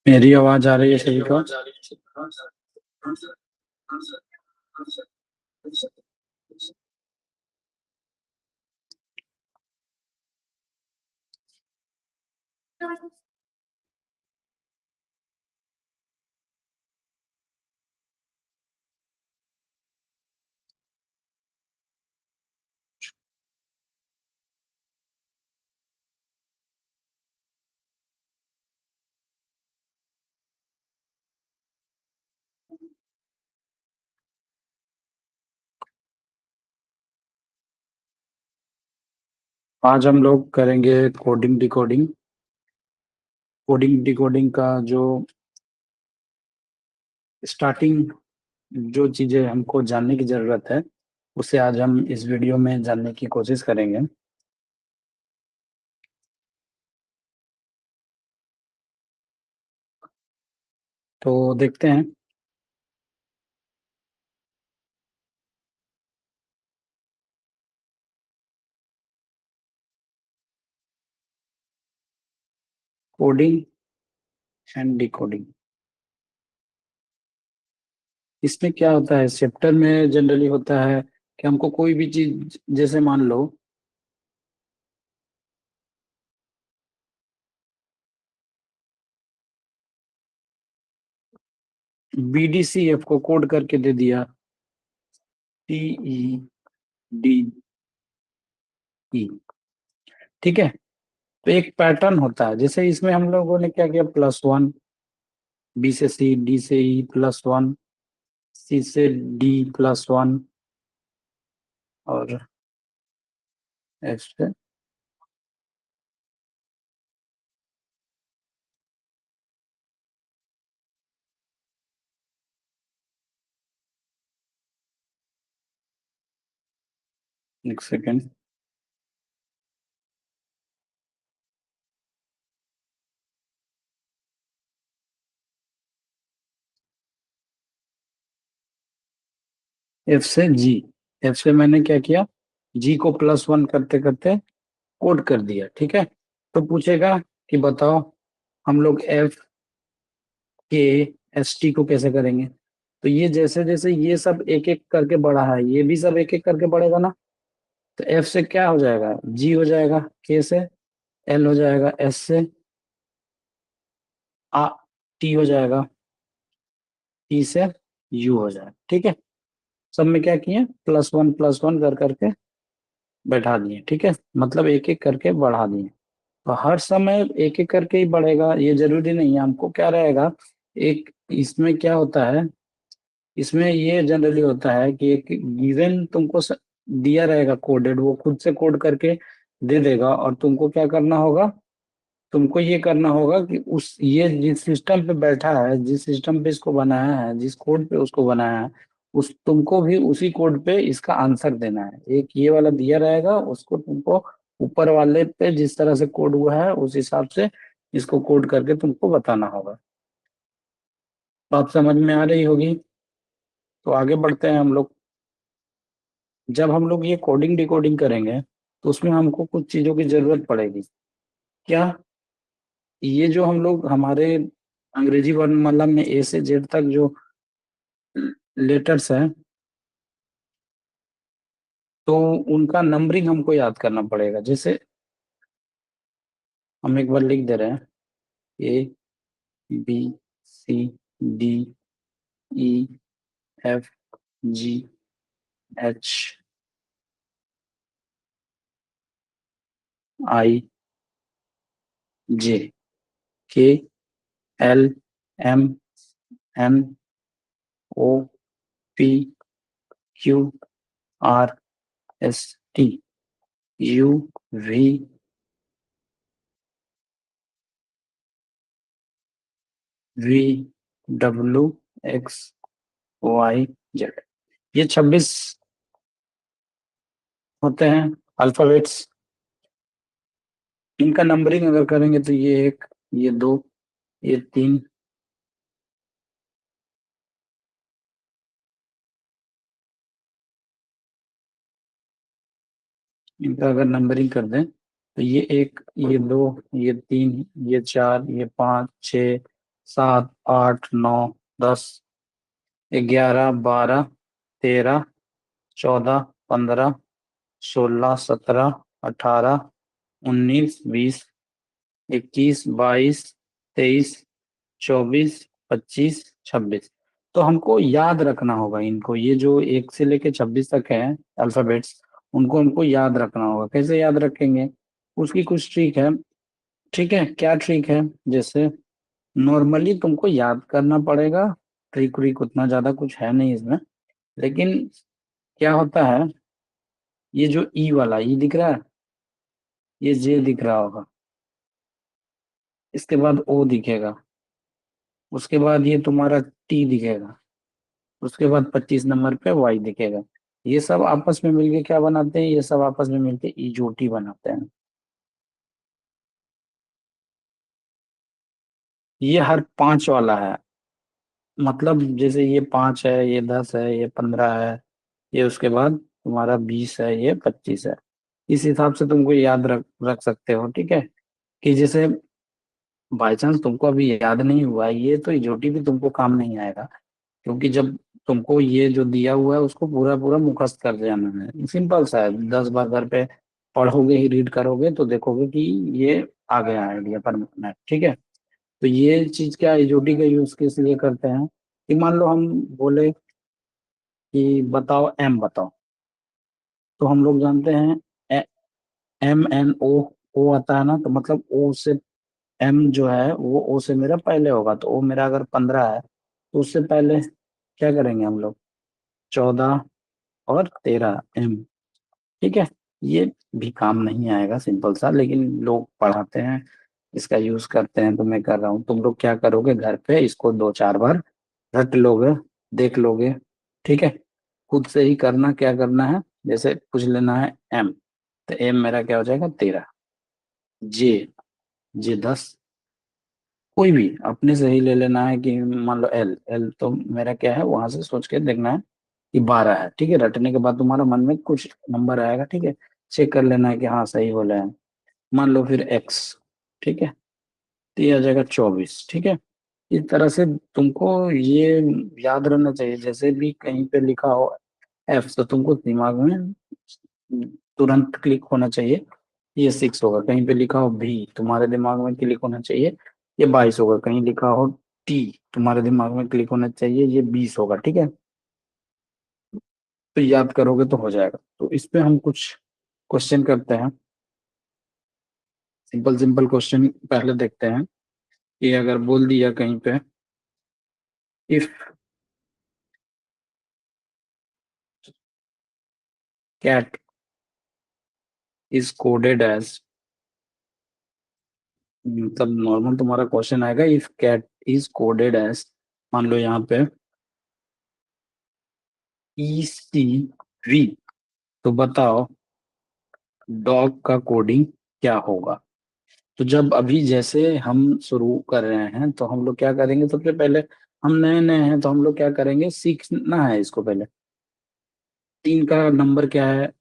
मेरी आवाज आ रही है सभी को? आज हम लोग करेंगे कोडिंग डिकोडिंग। कोडिंग डिकोडिंग का जो स्टार्टिंग, जो चीजें हमको जानने की जरूरत है, उसे आज हम इस वीडियो में जानने की कोशिश करेंगे। तो देखते हैं। कोडिंग एंड डिकोडिंग, इसमें क्या होता है? चैप्टर में जनरली होता है कि हमको कोई भी चीज, जैसे मान लो BDCF को कोड करके दे दिया, TEDE। ठीक है, तो एक पैटर्न होता है। जैसे इसमें हम लोगों ने क्या किया, +1, B से C, D से E +1, C से D +1 और F से एक सेकेंड। F से G, F से मैंने क्या किया, G को +1 करते करते कोड कर दिया। ठीक है, तो पूछेगा कि बताओ हम लोग F के ST को कैसे करेंगे। तो ये जैसे जैसे ये सब एक एक करके बढ़ा है, ये भी सब एक एक करके बढ़ेगा ना। तो F से क्या हो जाएगा, G हो जाएगा, K से L हो जाएगा, S से आ T हो जाएगा, T से U हो जाएगा। ठीक है, सब में क्या किए, +1 कर करके बैठा दिए। ठीक है, मतलब एक एक करके बढ़ा दिए। तो हर समय एक एक करके ही बढ़ेगा ये जरूरी नहीं है। हमको क्या रहेगा, एक इसमें क्या होता है, इसमें ये जनरली होता है कि एक गिवन तुमको दिया रहेगा कोडेड, वो खुद से कोड करके दे देगा और तुमको क्या करना होगा, तुमको ये करना होगा कि उस ये जिस सिस्टम पे बैठा है, जिस सिस्टम पे इसको बनाया है, जिस कोड पे उसको बनाया है, उस तुमको भी उसी कोड पे इसका आंसर देना है। एक ये वाला दिया रहेगा, उसको तुमको ऊपर वाले पे जिस तरह से कोड हुआ है उस हिसाब से इसको कोड करके तुमको बताना होगा। बात समझ में आ रही होगी? तो आगे बढ़ते हैं हम लोग। जब हम लोग ये कोडिंग डिकोडिंग करेंगे तो उसमें हमको कुछ चीजों की जरूरत पड़ेगी। क्या? ये जो हम लोग हमारे अंग्रेजी वर्णमाला में A से Z तक जो लेटर्स हैं, तो उनका नंबरिंग हमको याद करना पड़ेगा। जैसे हम एक बार लिख दे रहे हैं, A B C D E F G H I J K L M N O P Q R S T U V V W X Y Z. ये 26 होते हैं अल्फाबेट्स। इनका नंबरिंग अगर करेंगे तो ये एक, ये दो, ये तीन, इनका अगर नंबरिंग कर दें तो ये एक, ये दो, ये तीन, ये चार, ये पाँच, छ, सात, आठ, नौ, 10, 11, 12, 13, 14, 15, 16, 17, 18, 19, 20, 21, 22, 23, 24, 25, 26। तो हमको याद रखना होगा इनको, ये जो 1 से लेके 26 तक है अल्फाबेट्स, उनको हमको याद रखना होगा। कैसे याद रखेंगे, उसकी कुछ ट्रिक है। ठीक है, क्या ट्रिक है? जैसे नॉर्मली तुमको याद करना पड़ेगा, ट्रिक व्रिक उतना ज्यादा कुछ है नहीं इसमें। लेकिन क्या होता है, ये जो ई वाला ई दिख रहा है, ये जे दिख रहा होगा, इसके बाद ओ दिखेगा, उसके बाद ये तुम्हारा टी दिखेगा, उसके बाद 25 नंबर पे वाई दिखेगा। ये सब आपस में मिलके क्या बनाते हैं, ये सब आपस में मिलके ईजोटी बनाते हैं। ये हर 5 वाला है, मतलब जैसे ये 5 है, ये 10 है, ये 15 है, ये उसके बाद तुम्हारा 20 है, ये 25 है। इस हिसाब से तुमको याद रख रख सकते हो। ठीक है, कि जैसे बाई चांस तुमको अभी याद नहीं हुआ है, ये तो ईजोटी भी तुमको काम नहीं आएगा। क्योंकि जब तुमको ये जो दिया हुआ है उसको पूरा पूरा मुखस्त कर जाना है, सिंपल सा है। 10 बार घर पे पढ़ोगे ही, रीड करोगे तो देखोगे कि ये आ गया आइडिया परमानेंट। ठीक है, तो ये चीज क्या ईजोटी का यूज किस लिए करते हैं, कि मान लो हम बोले कि बताओ एम बताओ, तो हम लोग जानते हैं एम एन ओ, ओ आता है ना, तो मतलब ओ से एम जो है वो ओ से मेरा पहले होगा। तो ओ मेरा अगर 15 है तो उससे पहले क्या करेंगे हम लोग, 14 और 13 एम। ठीक है, ये भी काम नहीं आएगा, सिंपल सा, लेकिन लोग पढ़ाते हैं, इसका यूज करते हैं, तो मैं कर रहा हूँ। तुम लोग क्या करोगे, घर पे इसको 2 4 बार रट लोगे, देख लोगे। ठीक है, खुद से ही करना, क्या करना है, जैसे पूछ लेना है एम, तो एम मेरा क्या हो जाएगा 13, जे जे 10, कोई भी अपने से ही ले लेना है। कि मान लो एल एल तो मेरा क्या है, वहां से सोच के देखना है कि 12 है। ठीक है, रटने के बाद तुम्हारा मन में कुछ नंबर आएगा, ठीक है, चेक कर लेना है कि हाँ सही हो रहा है। मान लो फिर एक्स, ठीक है, तो ये आ जाएगा 24। ठीक है, इस तरह से तुमको ये याद रहना चाहिए। जैसे भी कहीं पे लिखा हो एफ, तो तुमको दिमाग में तुरंत क्लिक होना चाहिए, ये 6 होगा। कहीं पे लिखा हो भी, तुम्हारे दिमाग में क्लिक होना चाहिए, ये 22 होगा। कहीं लिखा हो टी, तुम्हारे दिमाग में क्लिक होना चाहिए, ये 20 होगा। ठीक है, तो याद करोगे तो हो जाएगा। तो इस पे हम कुछ क्वेश्चन करते हैं, सिंपल सिंपल क्वेश्चन पहले देखते हैं। कि अगर बोल दिया कहीं पे, if cat is coded as, मतलब नॉर्मल तुम्हारा क्वेश्चन आएगा, if cat is coded as, मान लो यहाँ पे ECV, तो बताओ डॉग का कोडिंग क्या होगा। तो जब अभी जैसे हम शुरू कर रहे हैं तो हम लोग क्या करेंगे, सबसे पहले हम नए नए हैं तो हम लोग क्या करेंगे, सीखना है इसको पहले। 3 का नंबर क्या है,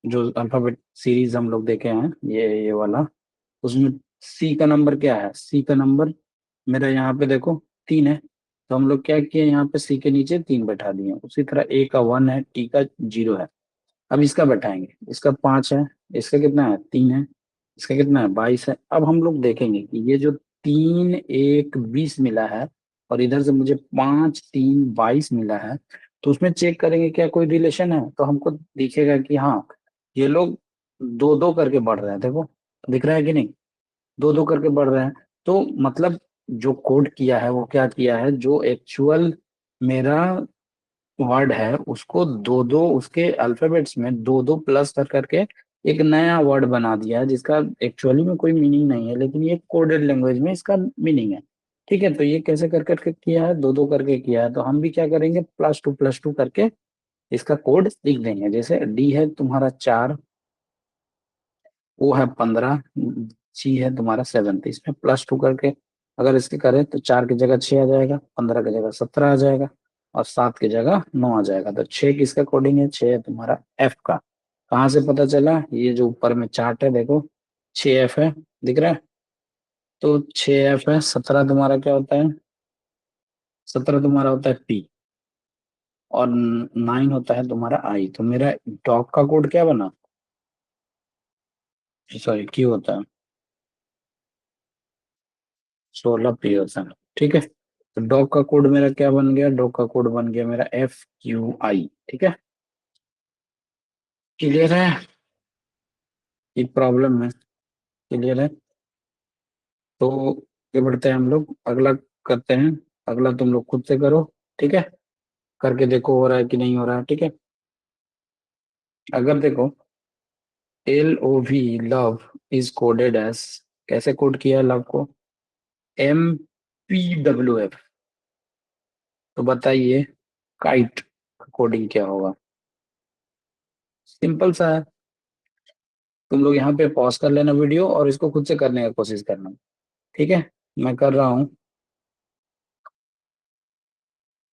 जो अल्फाबेट सीरीज हम लोग देखे हैं, ये वाला, उसमें सी का नंबर क्या है, सी का नंबर मेरा यहाँ पे देखो 3 है। तो हम लोग क्या किए, यहाँ पे सी के नीचे 3 बैठा दिए। उसी तरह ए का 1 है, टी का 0 है। अब इसका बैठाएंगे, इसका 5 है, इसका कितना है 3 है, इसका कितना है 22 है। अब हम लोग देखेंगे कि ये जो 3 1 20 मिला है, और इधर से मुझे 5 3 22 मिला है, तो उसमें चेक करेंगे क्या कोई रिलेशन है। तो हमको दिखेगा कि हाँ, ये लोग दो दो करके बढ़ रहे हैं, देखो। दिख रहा है कि नहीं? दो दो करके बढ़ रहे हैं। तो मतलब जो कोड किया है वो क्या किया है, जो एक्चुअल मेरा वर्ड है उसको दो दो, उसके अल्फाबेट्स में दो दो प्लस कर करके एक नया वर्ड बना दिया है, जिसका एक्चुअली में कोई मीनिंग नहीं है, लेकिन ये कोडेड लैंग्वेज में इसका मीनिंग है। ठीक है, तो ये कैसे कर करके किया है, दो दो करके किया है, तो हम भी क्या करेंगे, प्लस टू करके इसका कोड लिख देंगे। जैसे डी है तुम्हारा 4, ओ है 15, सी है तुम्हारा 7, तो इसमें प्लस 2 करके अगर इसके करें तो 4 की जगह 6 आ जाएगा, 15 की जगह 17 आ जाएगा, और 7 की जगह 9 आ जाएगा। तो 6 किसका कोडिंग है, 6 है तुम्हारा एफ का। कहाँ से पता चला, ये जो ऊपर में चार्ट है देखो, 6 एफ है, दिख रहा है? तो 6 एफ है, 17 तुम्हारा क्या होता है, 17 तुम्हारा होता है पी, और 9 होता है तुम्हारा आई। तो मेरा डॉग का कोड क्या बना, सॉरी क्यू होता है, 16 पी होता है। ठीक है, तो डॉग का कोड मेरा क्या बन गया, डॉग का कोड बन गया मेरा FQI। ठीक है, क्लियर है? ये प्रॉब्लम है, क्लियर है? तो आगे बढ़ते हैं हम लोग, अगला करते हैं। अगला तुम लोग खुद से करो, ठीक है? करके देखो हो रहा है कि नहीं हो रहा है, ठीक है? अगर देखो, LOV love is coded as, कैसे कोड किया है लव को, MPWF। तो बताइए काइट का कोडिंग क्या होगा? सिंपल सा है, तुम लोग यहाँ पे पॉज कर लेना वीडियो और इसको खुद से करने का कोशिश करना। ठीक है, मैं कर रहा हूँ।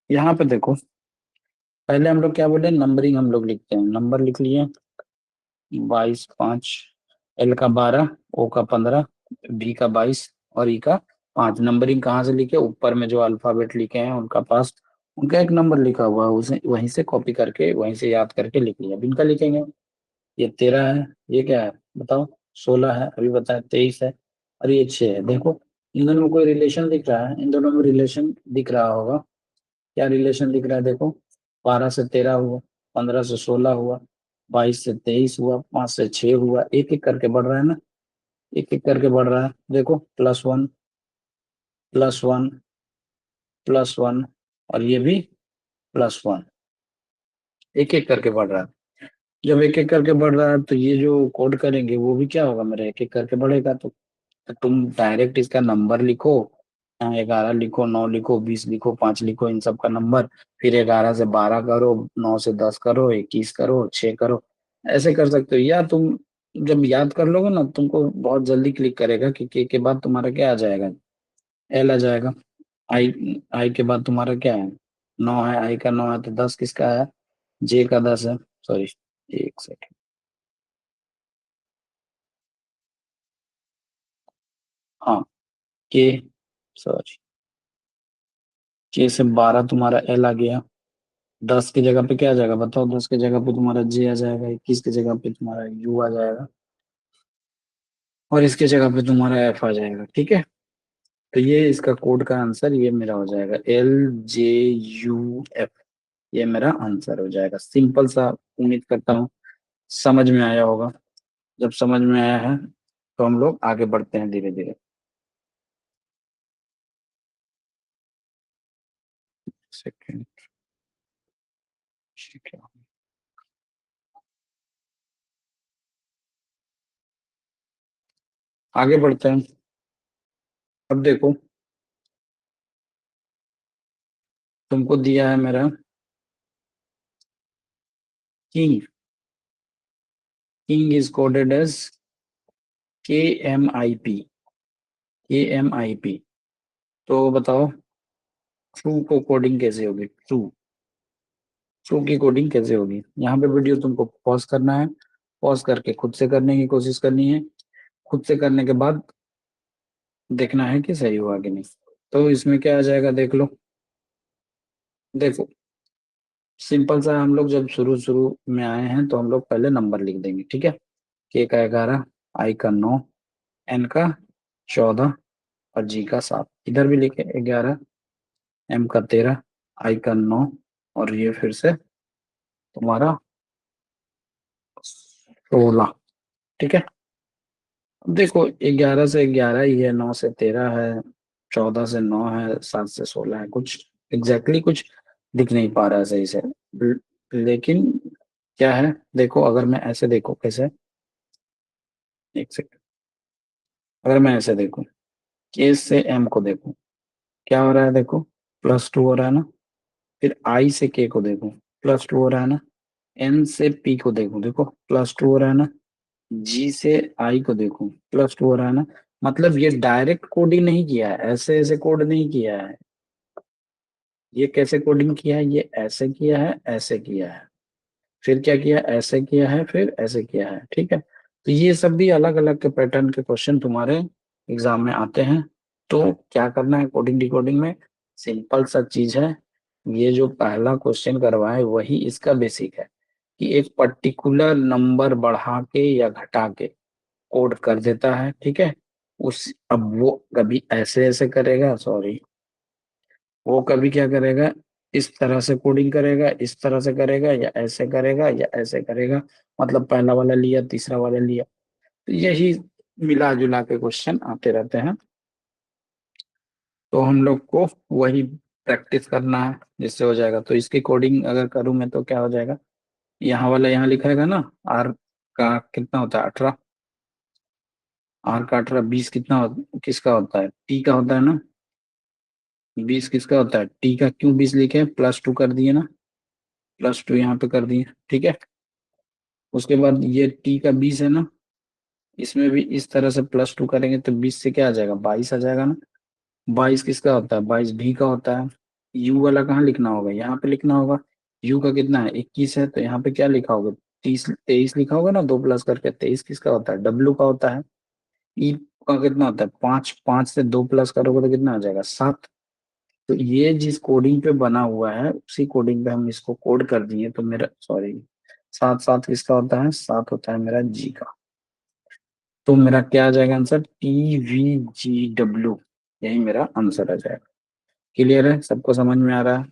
यहाँ पे देखो, पहले हम लोग क्या बोले, नंबरिंग हम लोग लिखते हैं, नंबर लिख लिए, 22, 5, एल का 12, ओ का 15, बी का 22, और ई का 5। नंबरिंग कहाँ से लिखे, ऊपर में जो अल्फाबेट लिखे हैं उनका पास उनका एक नंबर लिखा हुआ है, उसे वहीं से कॉपी करके वहीं से याद करके लिख लिया। अब इनका लिखेंगे, ये 13 है, ये क्या है बताओ, 16 है, अभी बताया 23 है, और ये 6 है। देखो इन दोनों में कोई रिलेशन दिख रहा है, इन दोनों में रिलेशन दिख रहा होगा। क्या रिलेशन दिख रहा है देखो, 12 से 13 हुआ, 15 से 16 हुआ, 22 से 23 हुआ, 5 से 6 हुआ, एक एक करके बढ़ रहा है ना, एक एक करके बढ़ रहा है। देखो +1, +1, +1, और ये भी +1, एक एक करके बढ़ रहा है। जब एक एक करके बढ़ रहा है तो ये जो कोड करेंगे वो भी क्या होगा, मेरा एक एक करके बढ़ेगा। तो तुम डायरेक्ट इसका नंबर लिखो, 11 लिखो, 9 लिखो, 20 लिखो, 5 लिखो, इन सब का नंबर, फिर 11 से 12 करो, 9 से 10 करो, 21 करो, 6 करो, ऐसे कर सकते हो। या तुम जब याद कर लोगे ना, तुमको बहुत जल्दी क्लिक करेगा कि के बाद तुम्हारा क्या आ जाएगा, एल आ जाएगा। आई आई के बाद तुम्हारा क्या है, 9 है, आई का 9 है, तो 10 किसका है, जे का 10 है, सॉरी, एक सेकेंड। हाँ, के, सॉरी, के से 12 तुम्हारा एल आ गया। 10 की जगह पे क्या आ जाएगा बताओ, 10 की जगह पे तुम्हारा जे आ जाएगा, 21 की जगह पे तुम्हारा यू आ जाएगा, और इसके जगह पे तुम्हारा एफ आ जाएगा। ठीक है, तो ये इसका कोड का आंसर ये मेरा हो जाएगा, LJUF। ये मेरा आंसर हो जाएगा, सिंपल सा। उम्मीद करता हूँ समझ में आया होगा। जब समझ में आया है तो हम लोग आगे बढ़ते हैं धीरे धीरे। सेकेंड, ठीक है, आगे बढ़ते हैं। अब देखो, तुमको दिया है मेरा king, king is coded as KMIP, KMIP। तो बताओ ट्रू को कोडिंग कैसे होगी, ट्रू, ट्रू की कोडिंग कैसे होगी? यहाँ पे वीडियो तुमको पॉज करना है, पॉज करके खुद से करने की कोशिश करनी है। खुद से करने के बाद देखना है कि सही हुआ कि नहीं। तो इसमें क्या आ जाएगा देख लो, देखो सिंपल सा, हम लोग जब शुरू शुरू में आए हैं तो हम लोग पहले नंबर लिख देंगे, ठीक है? के का 11, आई का 9, एन का 14, और जी का 7। इधर भी लिखे 11, एम का 13, आई का 9, और ये फिर से तुम्हारा 16। ठीक है, अब देखो 11 से 11 ही है, 9 से 13 है, 14 से 9 है, 7 से 16 है, कुछ एग्जैक्टली कुछ दिख नहीं पा रहा है सही से। लेकिन क्या है, देखो अगर मैं ऐसे देखो कैसे, एक सेकंड, अगर मैं ऐसे देखूं, के से एम को देखूं, क्या हो रहा है देखो, +2 हो रहा है ना। फिर आई से के को देखूं, +2 हो रहा है ना। एन से पी को देखूं, देखो +2 हो रहा है ना। जी से आई को देखूं, +2 हो रहा है ना। मतलब ये डायरेक्ट कोडिंग नहीं किया है, ऐसे ऐसे कोड नहीं किया है। ये कैसे कोडिंग किया है, ये ऐसे किया है, ऐसे किया है, फिर क्या किया, ऐसे किया है, फिर ऐसे किया है, ठीक है। तो ये सब भी अलग अलग के पैटर्न के क्वेश्चन तुम्हारे एग्जाम में आते हैं। तो क्या करना है कोडिंग डिकोडिंग में, सिंपल सा चीज है। ये जो पहला क्वेश्चन करवाए वही इसका बेसिक है, कि एक पर्टिकुलर नंबर बढ़ा के या घटा के कोड कर देता है, ठीक है। उस अब वो कभी ऐसे ऐसे करेगा, सॉरी, वो कभी क्या करेगा, इस तरह से कोडिंग करेगा, इस तरह से करेगा, या ऐसे करेगा, या ऐसे करेगा। मतलब पहला वाला लिया, तीसरा वाला लिया, तो यही मिला जुला के क्वेश्चन आते रहते हैं। तो हम लोग को वही प्रैक्टिस करना है, जिससे हो जाएगा। तो इसकी कोडिंग अगर करूँ मैं तो क्या हो जाएगा, यहाँ वाला यहाँ लिखाएगा ना, आर का कितना होता है 18, आर का 18, 20 कितना किसका होता है, टी का होता है ना। 20 किसका होता है, टी का। क्यों 20 लिखे, +2 कर दिए ना, +2 यहाँ पे कर दिए, ठीक है। उसके बाद ये टी का 20 है ना, इसमें भी इस तरह से +2 करेंगे तो 20 से क्या आ जाएगा, 22 आ जाएगा ना। 22 किसका होता है, 22 भी का होता है। यू वाला कहाँ लिखना होगा, यहाँ पे लिखना होगा। यू का कितना है, 21 है, तो यहाँ पे क्या लिखा होगा, 23 लिखा होगा ना, 2 प्लस करके। 23 किसका होता है, डब्ल्यू का होता है। ई का कितना होता है, 5, 5 से 2 प्लस करोगे तो कितना आ जाएगा, 7। तो ये जिस कोडिंग पे बना हुआ है उसी कोडिंग पे हम इसको कोड कर दिए, तो मेरा सॉरी, 7, 7 किसका होता है, 7 होता है मेरा जी का। तो मेरा क्या आ जाएगा आंसर, TVGW, यही मेरा आंसर आ जाएगा। क्लियर है, सबको समझ में आ रहा है।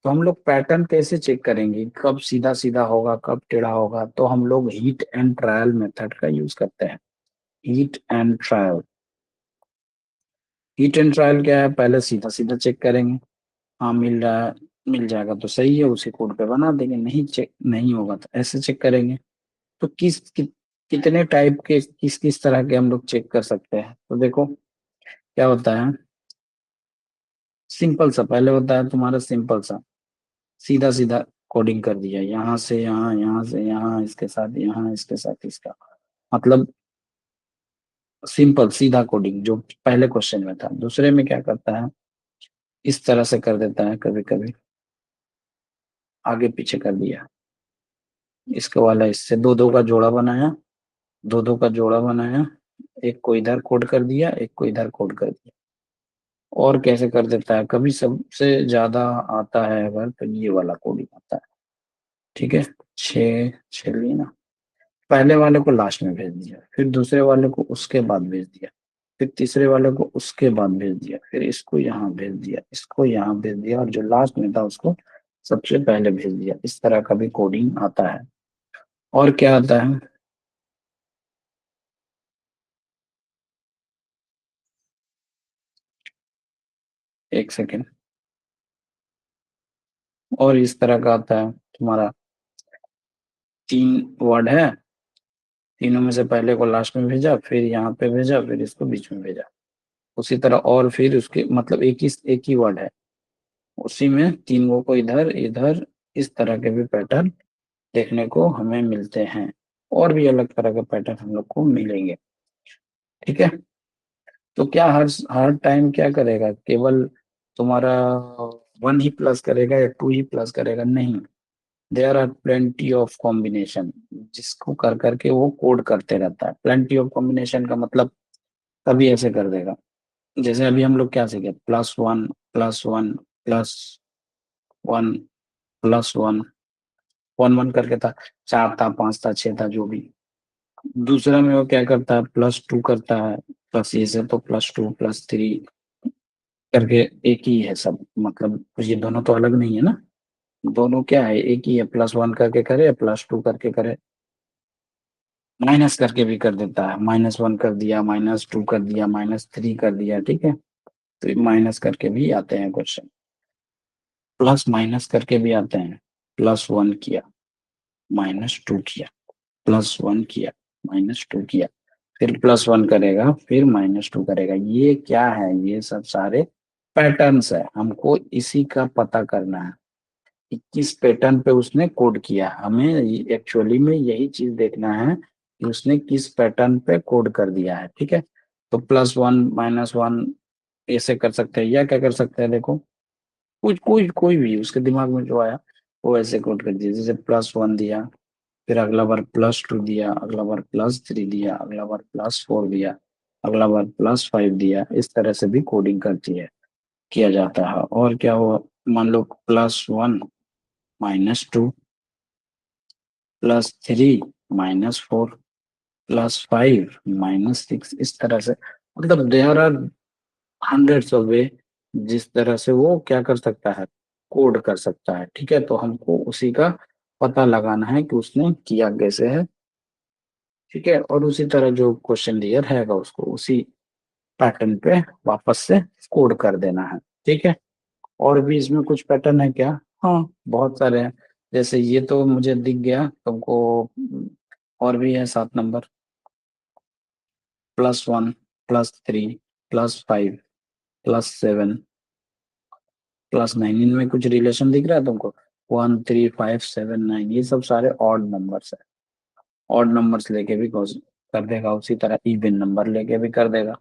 तो हम लोग पैटर्न कैसे चेक करेंगे, कब सीधा सीधा होगा, कब टेढ़ा होगा, तो हम लोग हीट एंड ट्रायल मेथड का यूज करते हैं। Heat and trial, heat and trial क्या है, पहले सीधा सीधा चेक करेंगे, हाँ मिल रहा है, मिल जाएगा तो सही है, उसी कोड पे बना देंगे। नहीं चेक नहीं होगा तो ऐसे चेक करेंगे। तो कितने टाइप के, किस किस तरह के हम लोग चेक कर सकते हैं, तो देखो क्या होता है। सिंपल सा पहले होता है तुम्हारा, सिंपल सा सीधा सीधा कोडिंग कर दिया, यहाँ से यहाँ, यहाँ से यहाँ, इसके साथ यहाँ, इसके साथ इसका, मतलब सिंपल सीधा कोडिंग जो पहले क्वेश्चन में था। दूसरे में क्या करता है, इस तरह से कर देता है, कभी कभी आगे पीछे कर दिया, इसका वाला इससे दो दो का जोड़ा बनाया, दो दो का जोड़ा बनाया, एक को इधर कोड कर दिया, एक को इधर कोड कर दिया। और कैसे कर देता है, कभी सबसे ज्यादा आता है अगर, तो ये वाला कोडिंग आता है, ठीक है। छः छः लिए ना, पहले वाले को लास्ट में भेज दिया, फिर दूसरे वाले को उसके बाद भेज दिया, फिर तीसरे वाले को उसके बाद भेज दिया, फिर इसको यहाँ भेज दिया, इसको यहाँ भेज दिया, और जो लास्ट में था उसको सबसे पहले भेज दिया। इस तरह का भी कोडिंग आता है। और क्या आता है, एक सेकेंड, और इस तरह का आता है तुम्हारा, 3 वर्ड है, तीनों में से पहले को लास्ट में भेजा, फिर यहाँ पे भेजा, फिर इसको बीच में भेजा। उसी तरह और फिर उसके मतलब एक ही वर्ड है, उसी में 3 को इधर इधर, इस तरह के भी पैटर्न देखने को हमें मिलते हैं। और भी अलग तरह के पैटर्न हम लोग को मिलेंगे, ठीक है। तो क्या हर हर टाइम क्या करेगा, केवल तुम्हारा 1 ही प्लस करेगा या 2 ही प्लस करेगा, नहीं। There are plenty of combination, जिसको कर करके वो कोड करते रहता है। प्लेंटी ऑफ कॉम्बिनेशन का मतलब कभी ऐसे कर देगा, जैसे अभी हम लोग क्या सीखे, +1 +1 +1 +1, 1 1 करके था, 4 था, 5 था, 6 था, जो भी। दूसरा में वो क्या करता है, +2 करता है, प्लस ये से तो +2 +3 करके, एक ही है सब, मतलब ये दोनों तो अलग नहीं है ना, दोनों क्या है, एक ही है, +1 करके करे, +2 करके करे। माइनस करके भी कर देता है, -1 कर दिया, -2 कर दिया, -3 कर दिया, ठीक है। तो ये माइनस करके भी आते हैं क्वेश्चन, प्लस माइनस करके भी आते हैं। +1 किया, -2 किया, +1 किया, -2 किया, फिर +1 करेगा, फिर -2 करेगा। ये क्या है, ये सब सारे पैटर्न्स है, हमको इसी का पता करना है कि किस पैटर्न पे उसने कोड किया है। हमें एक्चुअली में यही चीज देखना है कि उसने किस पैटर्न पे कोड कर दिया है, ठीक है। तो +1 -1 ऐसे कर सकते हैं, या क्या कर सकते हैं, देखो कुछ कोई भी उसके दिमाग में जो आया वो ऐसे कोड कर दिया। जैसे +1 दिया, फिर अगला बार +2 दिया, अगला बार +3 दिया, अगला बार +4 दिया, अगला बार +5 दिया। इस तरह से भी कोडिंग करती है, किया जाता है। और क्या हुआ, मान लो +1 -2 +3 -4 +5 -6, इस तरह से। मतलब there are hundreds of way जिस तरह से वो क्या कर सकता है, कोड कर सकता है, ठीक है। तो हमको उसी का पता लगाना है कि उसने किया कैसे है, ठीक है। और उसी तरह जो क्वेश्चन दिया रहेगा उसको उसी पैटर्न पे वापस से कोड कर देना है, ठीक है। और भी इसमें कुछ पैटर्न है क्या? हाँ, बहुत सारे हैं। जैसे ये तो मुझे दिख गया तुमको, और भी है 7 नंबर, +1 +3 +5 +7 +9। इनमें कुछ रिलेशन दिख रहा है तुमको? 1 3 5 7 9, ये सब सारे ऑड नंबर्स है। ऑड नंबर्स लेके भी कर देगा, उसी तरह इवन नंबर लेके भी कर देगा।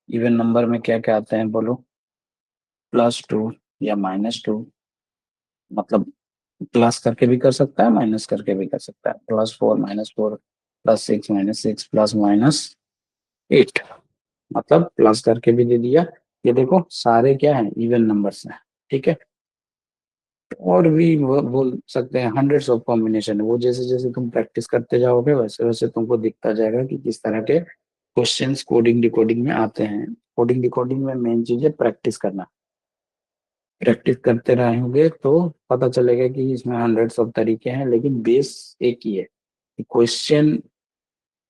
इवन नंबर में क्या क्या आते हैं बोलो? +2 या -2, मतलब प्लस करके भी कर सकता है, माइनस करके भी कर सकता है। +4 -4 +6 -6 +8, मतलब प्लस करके भी दे दिया। ये देखो सारे क्या है, इवन नंबर्स हैं, ठीक है। और भी वो बोल सकते हैं, हंड्रेड्स ऑफ कॉम्बिनेशन है। वो जैसे जैसे तुम प्रैक्टिस करते जाओगे वैसे वैसे तुमको दिखता जाएगा कि किस तरह के क्वेश्चंस कोडिंग डिकोडिंग में आते हैं। कोडिंग डिकोडिंग में मेन चीज है प्रैक्टिस करना। प्रैक्टिस करते रहेंगे तो पता चलेगा कि इसमें हंड्रेड्स ऑफ तरीके हैं, लेकिन बेस एक ही है कि क्वेश्चन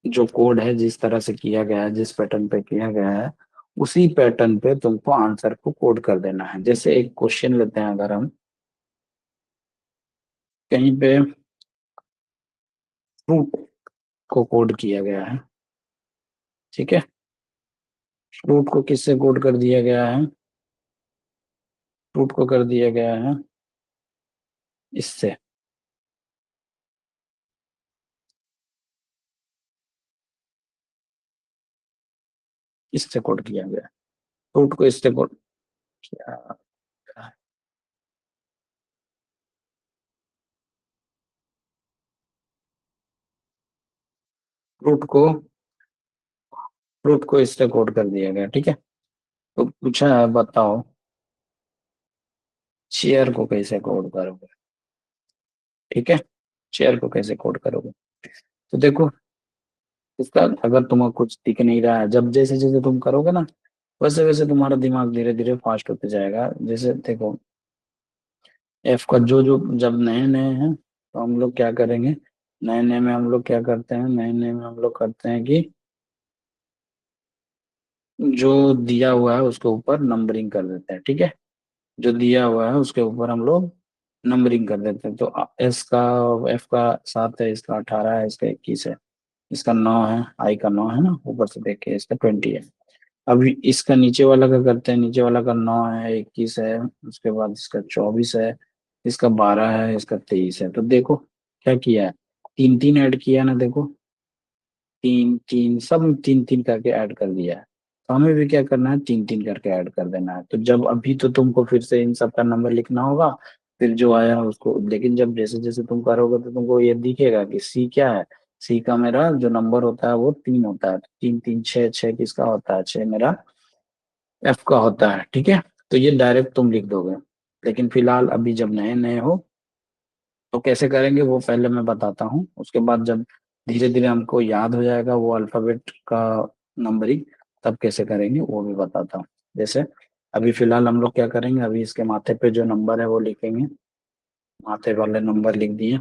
जो कोड है जिस तरह से किया गया है, जिस पैटर्न पे किया गया है, उसी पैटर्न पे तुमको आंसर को कोड कर देना है। जैसे एक क्वेश्चन लेते हैं, अगर हम कहीं पे फ्रूट को कोड किया गया है, ठीक है। फ्रूट को किससे कोड कर दिया गया है? फ्रूट को कर दिया गया है इससे, इससे कोड किया गया है। फ्रूट को इससे कोड किया गया है। फ्रूट को फ्रूट को इससे कोड कर दिया गया, ठीक है। तो पूछा है, बताओ चेयर को कैसे कोड करोगे, ठीक है। चेयर को कैसे कोड करोगे? तो देखो, इसका अगर तुम्हें कुछ दिख नहीं रहा है, जब जैसे जैसे तुम करोगे ना वैसे वैसे तुम्हारा दिमाग धीरे धीरे फास्ट होते जाएगा। जैसे देखो, एफ का जो जो, जब नए नए हैं तो हम लोग क्या करेंगे, नए नए में हम लोग क्या करते हैं, नए नए में हम लोग करते हैं कि जो दिया हुआ है उसके ऊपर नंबरिंग कर देते हैं, ठीक है। जो दिया हुआ है उसके ऊपर हम लोग नंबरिंग कर देते हैं। तो एस का, एफ का 7 है, इसका 18 है, इसका 21 है, इसका 9 है, आई का 9 है ना, ऊपर से देख के इसका 20 है। अभी इसका नीचे वाला का करते हैं, नीचे वाला का 9 है, 21 है, उसके बाद इसका 24 है, इसका 12 है, इसका 23 है। तो देखो क्या किया है, 3 3 ऐड किया ना, देखो 3 3 सब 3 3 करके ऐड कर दिया है। तो हमें भी क्या करना है, 3 3 करके ऐड कर देना है। तो जब अभी तो तुमको फिर से इन सब का नंबर लिखना होगा, फिर जो आया उसको, लेकिन जब जैसे जैसे तुम करोगे तो तुमको ये दिखेगा कि सी क्या है। सी का मेरा जो नंबर होता है वो 3 होता है, 3 3 6, 6 किसका होता है, 6 मेरा एफ का होता है, ठीक है। तो ये डायरेक्ट तुम लिख दोगे, लेकिन फिलहाल अभी जब नए नए हो तो कैसे करेंगे वो पहले मैं बताता हूँ। उसके बाद जब धीरे धीरे हमको याद हो जाएगा वो अल्फाबेट का नंबरिंग, तब कैसे करेंगे वो भी बताता हूँ। जैसे अभी फिलहाल हम लोग क्या करेंगे, अभी इसके माथे पे जो नंबर है वो लिखेंगे, माथे वाले नंबर लिख दिए।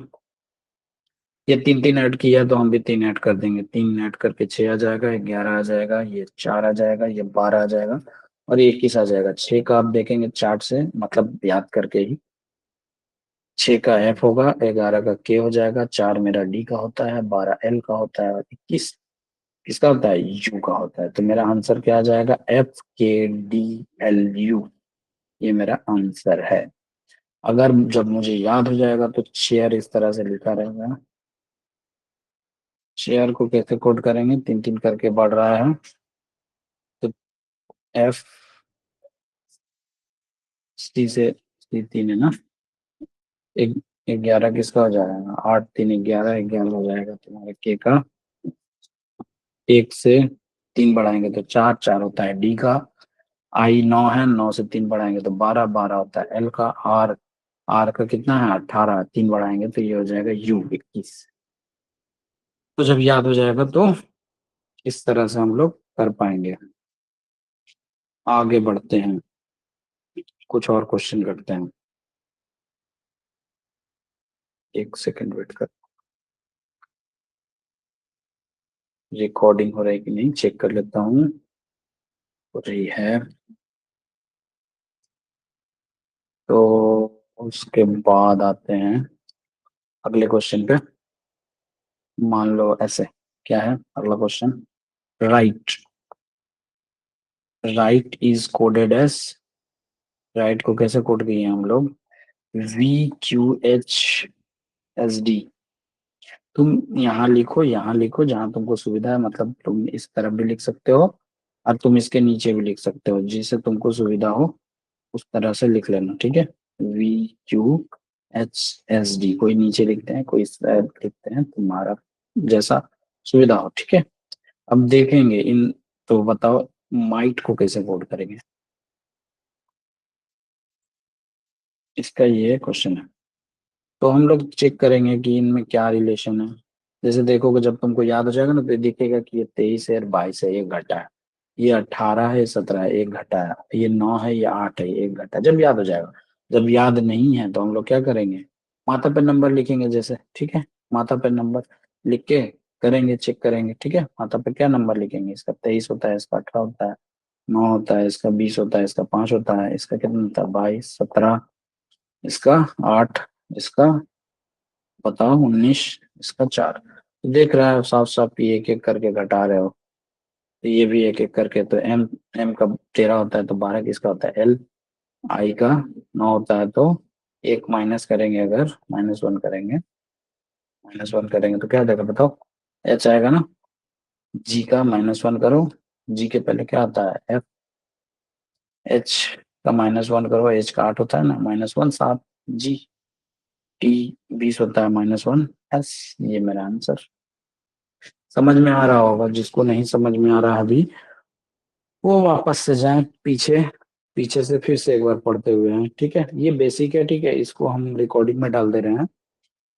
ये तीन तीन ऐड किया तो हम भी तीन ऐड कर देंगे, तीन ऐड करके 6 आ जाएगा, 11 आ जाएगा, ये 4 आ जाएगा, ये 12 आ जाएगा और ये 21 आ जाएगा। 6 का आप देखेंगे चार्ट से, मतलब याद करके ही, 6 का एफ होगा, 11 का के हो जाएगा, 4 मेरा डी का होता है, 12 एल का होता है और 21 किसका होता है, यू का होता है। तो मेरा आंसर क्या आ जाएगा, एफ के डी एल यू, ये मेरा आंसर है। अगर जब मुझे याद हो जाएगा तो शेयर इस तरह से लिखा रहेगा। शेयर को कैसे कोड करेंगे, तीन तीन करके बढ़ रहा है, तो एफ सी से, सी तीन है ना, एक 11 किसका हो जाएगा, 8 3 11, 11 हो जाएगा तुम्हारे के का। एक से तीन बढ़ाएंगे तो चार, चार होता है डी का। आई 9 है, 9 से तीन बढ़ाएंगे तो 12, 12 होता है एल का। आर, आर का कितना है, 18, तीन बढ़ाएंगे तो ये हो जाएगा यू 21। तो जब याद हो जाएगा तो इस तरह से हम लोग कर पाएंगे। आगे बढ़ते हैं, कुछ और क्वेश्चन करते हैं। एक सेकंड वेट कर, रिकॉर्डिंग हो रही है कि नहीं चेक कर लेता हूँ। हो रही है। तो उसके बाद आते हैं अगले क्वेश्चन पे। मान लो ऐसे, क्या है अगला question, right, right is coded S, right को कैसे कोड किए हम लोग, VQHSD। तुम यहाँ लिखो, यहाँ लिखो जहां तुमको सुविधा है, मतलब तुम इस तरफ भी लिख सकते हो और तुम इसके नीचे भी लिख सकते हो, जिससे तुमको सुविधा हो उस तरह से लिख लेना, ठीक है। VQHSD, कोई नीचे लिखते हैं, कोई इस तरह लिखते हैं, तुम्हारा जैसा सुविधा हो, ठीक है। अब देखेंगे इन, तो बताओ माइट को कैसे कोड करेंगे, इसका ये क्वेश्चन है। तो हम लोग चेक करेंगे कि इनमें क्या रिलेशन है। जैसे देखोगे, जब तुमको याद हो जाएगा ना, तो दिखेगा कि ये 23 है, 22 है, एक घटा है, ये 18 है, 17 है, एक घटा है, ये 9 है, ये 8 है, एक घटा है, जब याद हो जाएगा। जब याद नहीं है तो हम लोग क्या करेंगे, माथा पे नंबर लिखेंगे जैसे, ठीक है। माथा पे नंबर लिख के करेंगे, चेक करेंगे, ठीक है। माथा पे क्या नंबर लिखेंगे, इसका 23 होता है, इसका 18 होता है, 9 होता है, इसका 20 होता है, इसका 5 होता है, इसका कितना होता है, 22, 17, इसका 8, इसका बताओ 19, इसका 4। देख रहा है साफ साफ कि एक एक करके घटा रहे हो, तो ये भी एक एक करके, तो एम, एम का 13 होता है तो 12 किसका होता है, एल। आई का 9 होता है तो एक माइनस करेंगे, अगर माइनस वन करेंगे तो क्या देगा बताओ, एच आएगा ना। जी का -1 करो, जी के पहले क्या आता है, एफ। एच का -1 करो, एच का 8 होता है ना, -1 7, जी। टी 20 होता है, -1 एस। ये मेरा आंसर। समझ में आ रहा होगा, जिसको नहीं समझ में आ रहा अभी, वो वापस से जाए पीछे, पीछे से फिर से एक बार पढ़ते हुए हैं, ठीक है। ये बेसिक है, ठीक है, इसको हम रिकॉर्डिंग में डाल दे रहे हैं,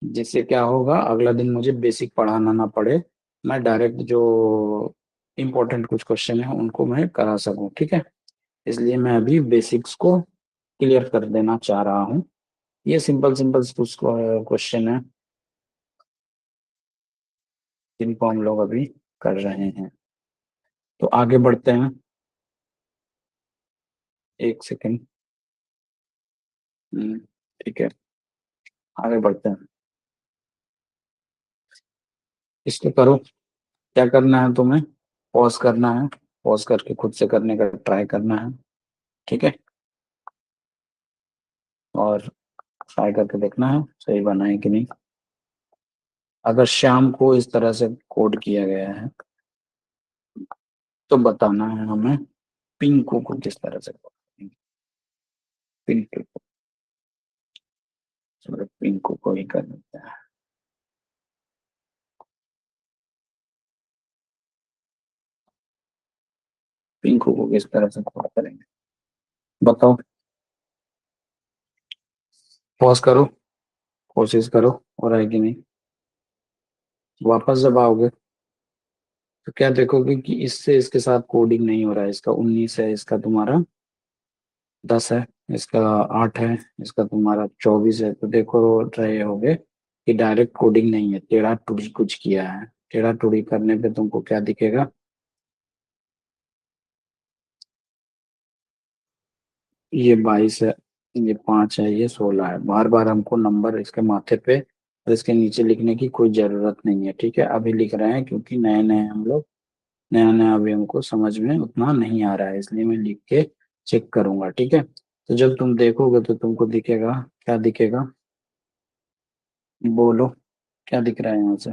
जिससे क्या होगा, अगला दिन मुझे बेसिक पढ़ाना ना पड़े, मैं डायरेक्ट जो इम्पोर्टेंट कुछ क्वेश्चन है उनको मैं करा सकूं, ठीक है। इसलिए मैं अभी बेसिक्स को क्लियर कर देना चाह रहा हूँ। ये सिंपल सिंपल कुछ क्वेश्चन है जिनको हम लोग अभी कर रहे हैं। तो आगे बढ़ते हैं, एक सेकेंड। ठीक है, आगे बढ़ते हैं। इसको करो, क्या करना है तुम्हें, पॉज करना है, पॉज करके खुद से करने का ट्राई करना है, ठीक है। और ट्राई करके देखना है सही बना है कि नहीं। अगर शाम को इस तरह से कोड किया गया है तो बताना है हमें पिंकू को किस तरह से कोड करेंगे। पिंकू को, चलो पिंकू को ही कर लेते हैं। पिंकू को किस तरह से कोड करेंगे बताओ, पॉज करो, कोशिश करो, हो रहा है कि नहीं। वापस जब आओगे तो क्या देखोगे कि इससे इसके साथ कोडिंग नहीं हो रहा है, इसका 19 है, इसका तुम्हारा 10 है, इसका 8 है, इसका तुम्हारा 24 है, तो देखो रहे होगे कि डायरेक्ट कोडिंग नहीं है, टेढ़ा टुड़ी कुछ किया है। टेढ़ा टुड़ी करने पे तुमको क्या दिखेगा, ये 22 है, ये 5 है, ये 16 है। बार बार हमको नंबर इसके माथे पे और इसके नीचे लिखने की कोई जरूरत नहीं है, ठीक है। अभी लिख रहे हैं क्योंकि नए नए हम लोग, नया नया अभी हमको समझ में उतना नहीं आ रहा है, इसलिए मैं लिख के चेक करूंगा, ठीक है। तो जब तुम देखोगे तो तुमको दिखेगा, क्या दिखेगा, बोलो, क्या दिख रहा है यहाँ से।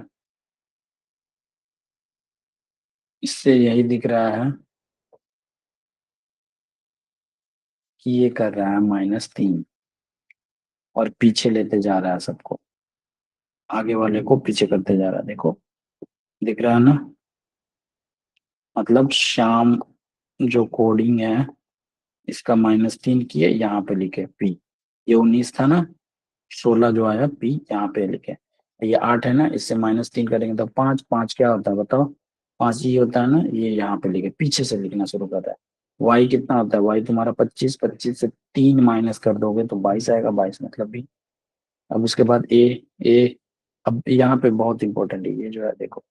इससे यही दिख रहा है कि ये कर रहा है -3 और पीछे लेते जा रहा है सबको, आगे वाले को पीछे करते जा रहा है, देखो, दिख रहा है ना। मतलब शाम जो कोडिंग है इसका -3 किए, यहाँ पे लिखे पी, ये 19 था ना, 16 जो आया पी यहाँ पे लिखे, ये 8 है ना, इससे -3 करेंगे तो 5, 5 क्या होता है बताओ, 5 ये होता है ना, ये यहाँ पे लिखे, पीछे से लिखना शुरू करता है। वाई कितना होता है, वाई तुम्हारा 25, 25 से 3 माइनस कर दोगे तो 22 आएगा, 22 मतलब भी। अब उसके बाद ए, अब यहाँ पे बहुत इंपॉर्टेंट है, ये जो है देखो,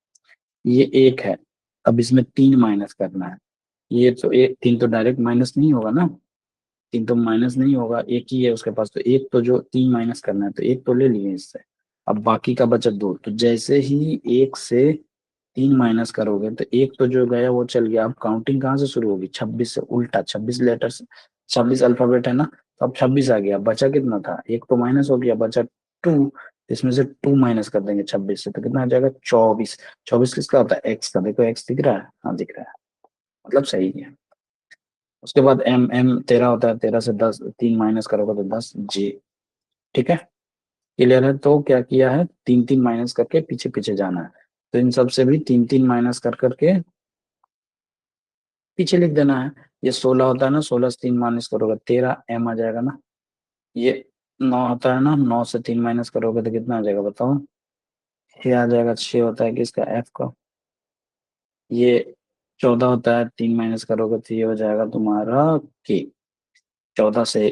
ये 1 है, अब इसमें 3 माइनस करना है। ये तो एक 3 तो डायरेक्ट माइनस नहीं होगा ना, 3 तो माइनस नहीं होगा, एक ही है उसके पास, तो एक तो जो 3 माइनस करना है तो एक तो ले लिए इससे। अब बाकी का बचा 2, तो जैसे ही 1 से 3 माइनस करोगे तो एक तो जो गया वो चल गया। अब काउंटिंग कहाँ से शुरू होगी, 26 से, उल्टा 26 लेटर से, 26 अल्फाबेट है ना, तो अब 26 आ गया, बचा कितना था, एक तो माइनस हो गया, बचा 2, इसमें से 2 माइनस कर देंगे 26 से तो कितना आ जाएगा, 24। 24 किसका होता है, एक्स का, देखो एक्स दिख रहा है, हाँ दिख रहा है, मतलब सही है। उसके बाद एम, एम 13 होता है, 13 से 10, 3 माइनस करोगे तो 10 जे, ठीक है। क्लियर है, तो क्या किया है, 3 3 माइनस करके पीछे पीछे जाना है, तो इन सब से भी 3 3 माइनस कर करके पीछे लिख देना है। ये 16 होता है ना, 16 से 3 माइनस करोगे 13 एम आ जाएगा ना। ये 9 होता है ना, 9 से 3 माइनस करोगे तो कितना आ जाएगा बताओ, 6 आ जाएगा। 6 होता है किसका, एफ का। ये 14 होता है, 3 माइनस करोगे तो ये हो जाएगा तुम्हारा के। 14 से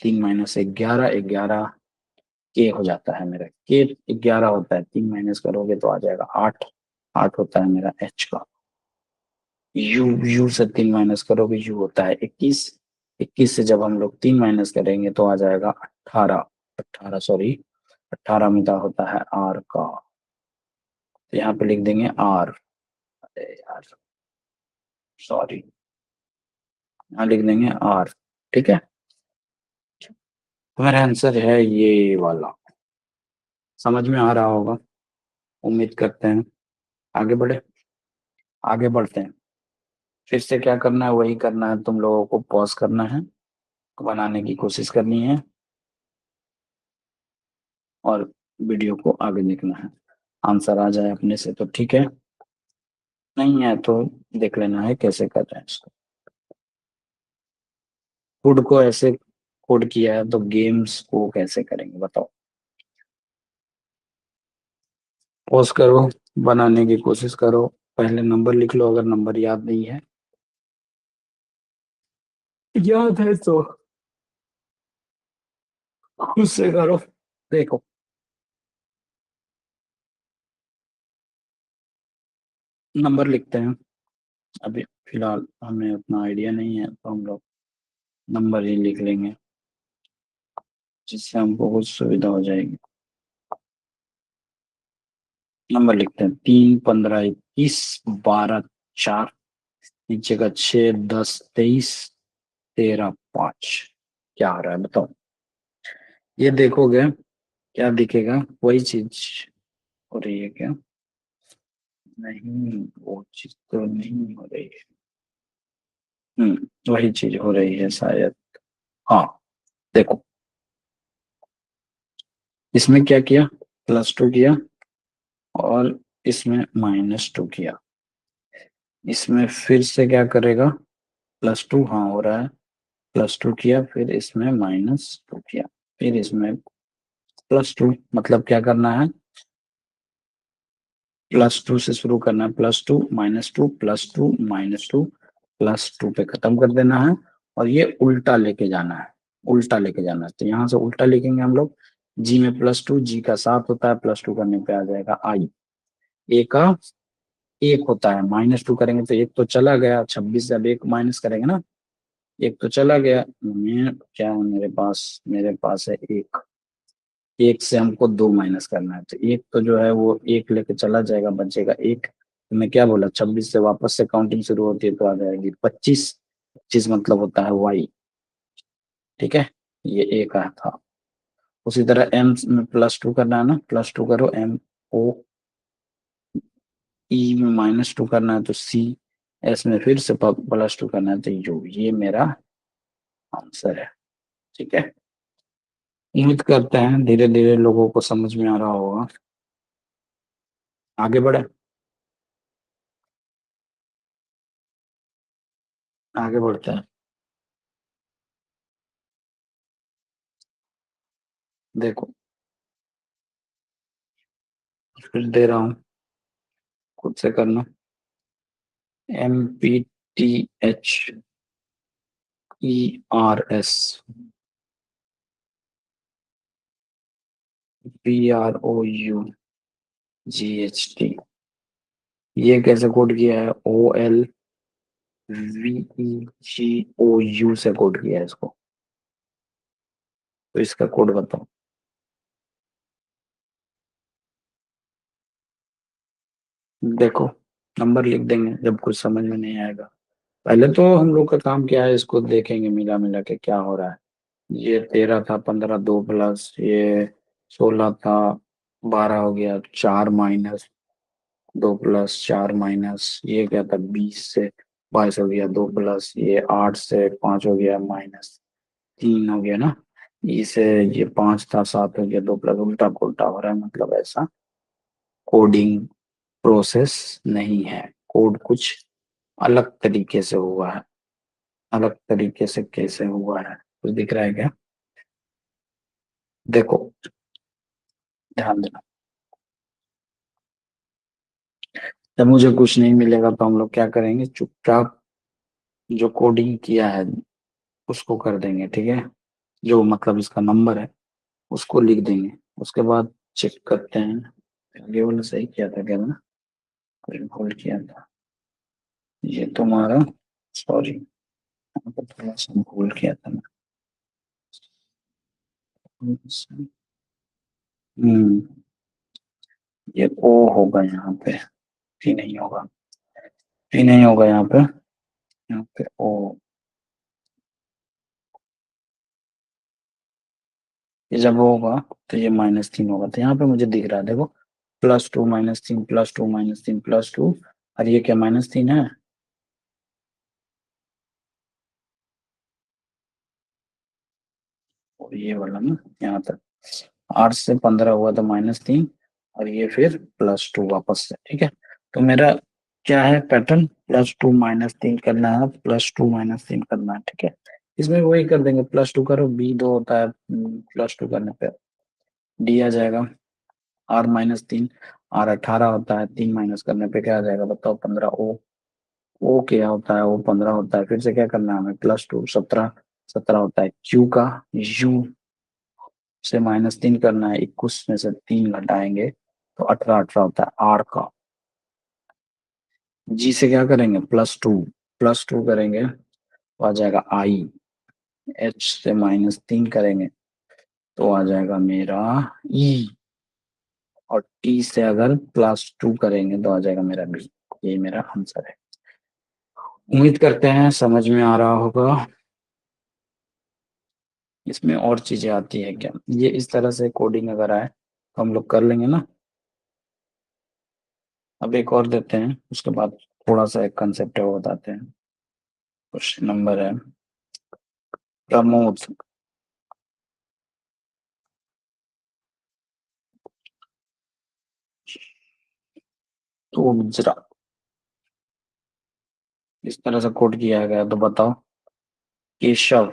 3 माइनस 11, 11 के हो जाता है मेरा, के 11 होता है, 3 माइनस करोगे तो आ जाएगा 8, 8 होता है मेरा एच का। यू, यू से 3 माइनस करोगे यू होता है 21, 21 से जब हम लोग 3 माइनस करेंगे तो आ जाएगा 18, 18 सॉरी, 18 मिला होता है आर का, तो यहाँ पे लिख देंगे आर, अरे यार सॉरी, यहाँ लिख देंगे आर, ठीक है। तो मेरा आंसर है ये वाला, समझ में आ रहा होगा, उम्मीद करते हैं। आगे बढ़े, आगे बढ़ते हैं। फिर से क्या करना है, वही करना है, तुम लोगों को पॉज करना है, बनाने की कोशिश करनी है और वीडियो को आगे देखना है। आंसर आ जाए अपने से तो ठीक है, नहीं है तो देख लेना है कैसे कर रहे हैं इसको। फूड को ऐसे कोड किया है तो गेम्स को कैसे करेंगे बताओ। पॉज करो, बनाने की कोशिश करो, पहले नंबर लिख लो अगर नंबर याद नहीं है, याद है तो खुद से करो। देखो, नंबर लिखते हैं, अभी फिलहाल हमें उतना आइडिया नहीं है तो हम लोग नंबर ही लिख लेंगे, जिससे हमको कुछ सुविधा हो जाएगी। नंबर लिखते हैं, 3 15 21 12 4, नीचे का 6 10 23 13 5, क्या आ रहा है बताओ। ये देखोगे क्या दिखेगा, वही चीज हो रही है क्या, नहीं वो चीज तो नहीं हो रही है, वही चीज हो रही है शायद। हाँ, देखो, इसमें क्या किया, +2 किया और इसमें -2 किया, इसमें फिर से क्या करेगा, +2, हाँ हो रहा है, +2 किया, फिर इसमें -2 किया, फिर इसमें +2, मतलब क्या करना है, +2 से शुरू करना है, +2 -2 +2 -2 +2 पे खत्म कर देना है और ये उल्टा लेके जाना है, उल्टा लेके जाना है, तो यहाँ से उल्टा लिखेंगे हम लोग, जी में +2, जी का 7 होता है, +2 करने पे आ जाएगा आई। ए का 1 होता है, -2 करेंगे तो एक तो चला गया, 26 जब एक माइनस करेंगे ना, एक तो चला गया। मैं क्या है मेरे पास है एक, एक से हमको 2 माइनस करना है, तो एक तो जो है वो एक लेके चला जाएगा, बचेगा एक। तो मैं क्या बोला, 26 से वापस से काउंटिंग शुरू होती है तो आ जाएगी 25। 25 मतलब होता है वाई। ठीक है, ये एक आया था। उसी तरह एम में +2 करना है ना, +2 करो, एम ओ, ई में -2 करना है तो सी, एस में फिर से +2 करना है तो यू। ये मेरा आंसर है। ठीक है, उम्मीद करते हैं धीरे धीरे लोगों को समझ में आ रहा होगा। आगे बढ़े, आगे बढ़ते हैं। देखो, फिर दे रहा हूँ, खुद से करना। MPTHERSPROUGHT, ये कैसे कोड किया है, OLVEGOU से कोड किया है इसको। तो इसका कोड बताओ। देखो, नंबर लिख देंगे जब कुछ समझ में नहीं आएगा। पहले तो हम लोग का काम क्या है, इसको देखेंगे मिला मिला के क्या हो रहा है। ये 13 था, 15 2 प्लस ये 16 था, 12 हो गया, 4 माइनस 2 प्लस 4 माइनस ये क्या था, 20 से 22 हो गया, 2 प्लस ये 8 से 5 हो गया, -3 हो गया ना। इसे ये 5 था, 7 हो गया, 2 प्लस, उल्टा पुल्टा हो रहा है, मतलब ऐसा कोडिंग प्रोसेस नहीं है। कोड कुछ अलग तरीके से हुआ है। अलग तरीके से कैसे हुआ है, कुछ दिख रहा है क्या? देखो, ध्यान देना। जब मुझे कुछ नहीं मिलेगा तो हम लोग क्या करेंगे, चुपचाप जो कोडिंग किया है उसको कर देंगे। ठीक है, जो मतलब इसका नंबर है उसको लिख देंगे। उसके बाद चेक करते हैं आगे वाला सही किया था क्या ना, कुछ भूल किया था। ये तुम्हारा, सॉरी, थोड़ा सा भूल किया था मैं। हम्म, ये ओ होगा यहाँ पे, टी नहीं होगा, टी नहीं होगा यहाँ पे, यहाँ पे ओ। ये जब होगा तो ये -3 होगा, तो यहाँ पे मुझे दिख रहा है देखो, +2 -3 +2 -3 +2, और ये क्या -3 है। और ये वाला ना, यहाँ तक 8 से 15 हुआ तो -3, और ये फिर +2 वापस से। ठीक है, तो मेरा क्या है पैटर्न, +2 -3 करना है, +2 -3 करना है। ठीक है, इसमें वही कर देंगे, +2 करो, B2 होता है +2 करने पे, डी आ जाएगा, R -3, R 18 होता है, 3 माइनस करने पे क्या आ जाएगा बताओ, 15। ओ क्या होता है, ओ 15 होता है, फिर से क्या करना है हमें, +2 17, 17 होता है। क्यू का, यू से -3 करना है, 21 में से 3 घटाएंगे तो 18, 18 होता है आर का। जी से क्या करेंगे, +2, +2 करेंगे तो आ जाएगा आई। एच से -3 करेंगे तो आ जाएगा मेरा ई। और टी से अगर +2 करेंगे तो आ जाएगा मेरा बी। ये मेरा आंसर है। उम्मीद करते हैं समझ में आ रहा होगा। इसमें और चीजें आती है क्या, ये इस तरह से कोडिंग अगर आए तो हम लोग कर लेंगे ना। अब एक और देते हैं, उसके बाद थोड़ा सा एक कंसेप्ट है वो बताते हैं। क्वेश्चन नंबर है, प्रमोद तोजरा, इस तरह से कोड किया गया, तो बताओ केशव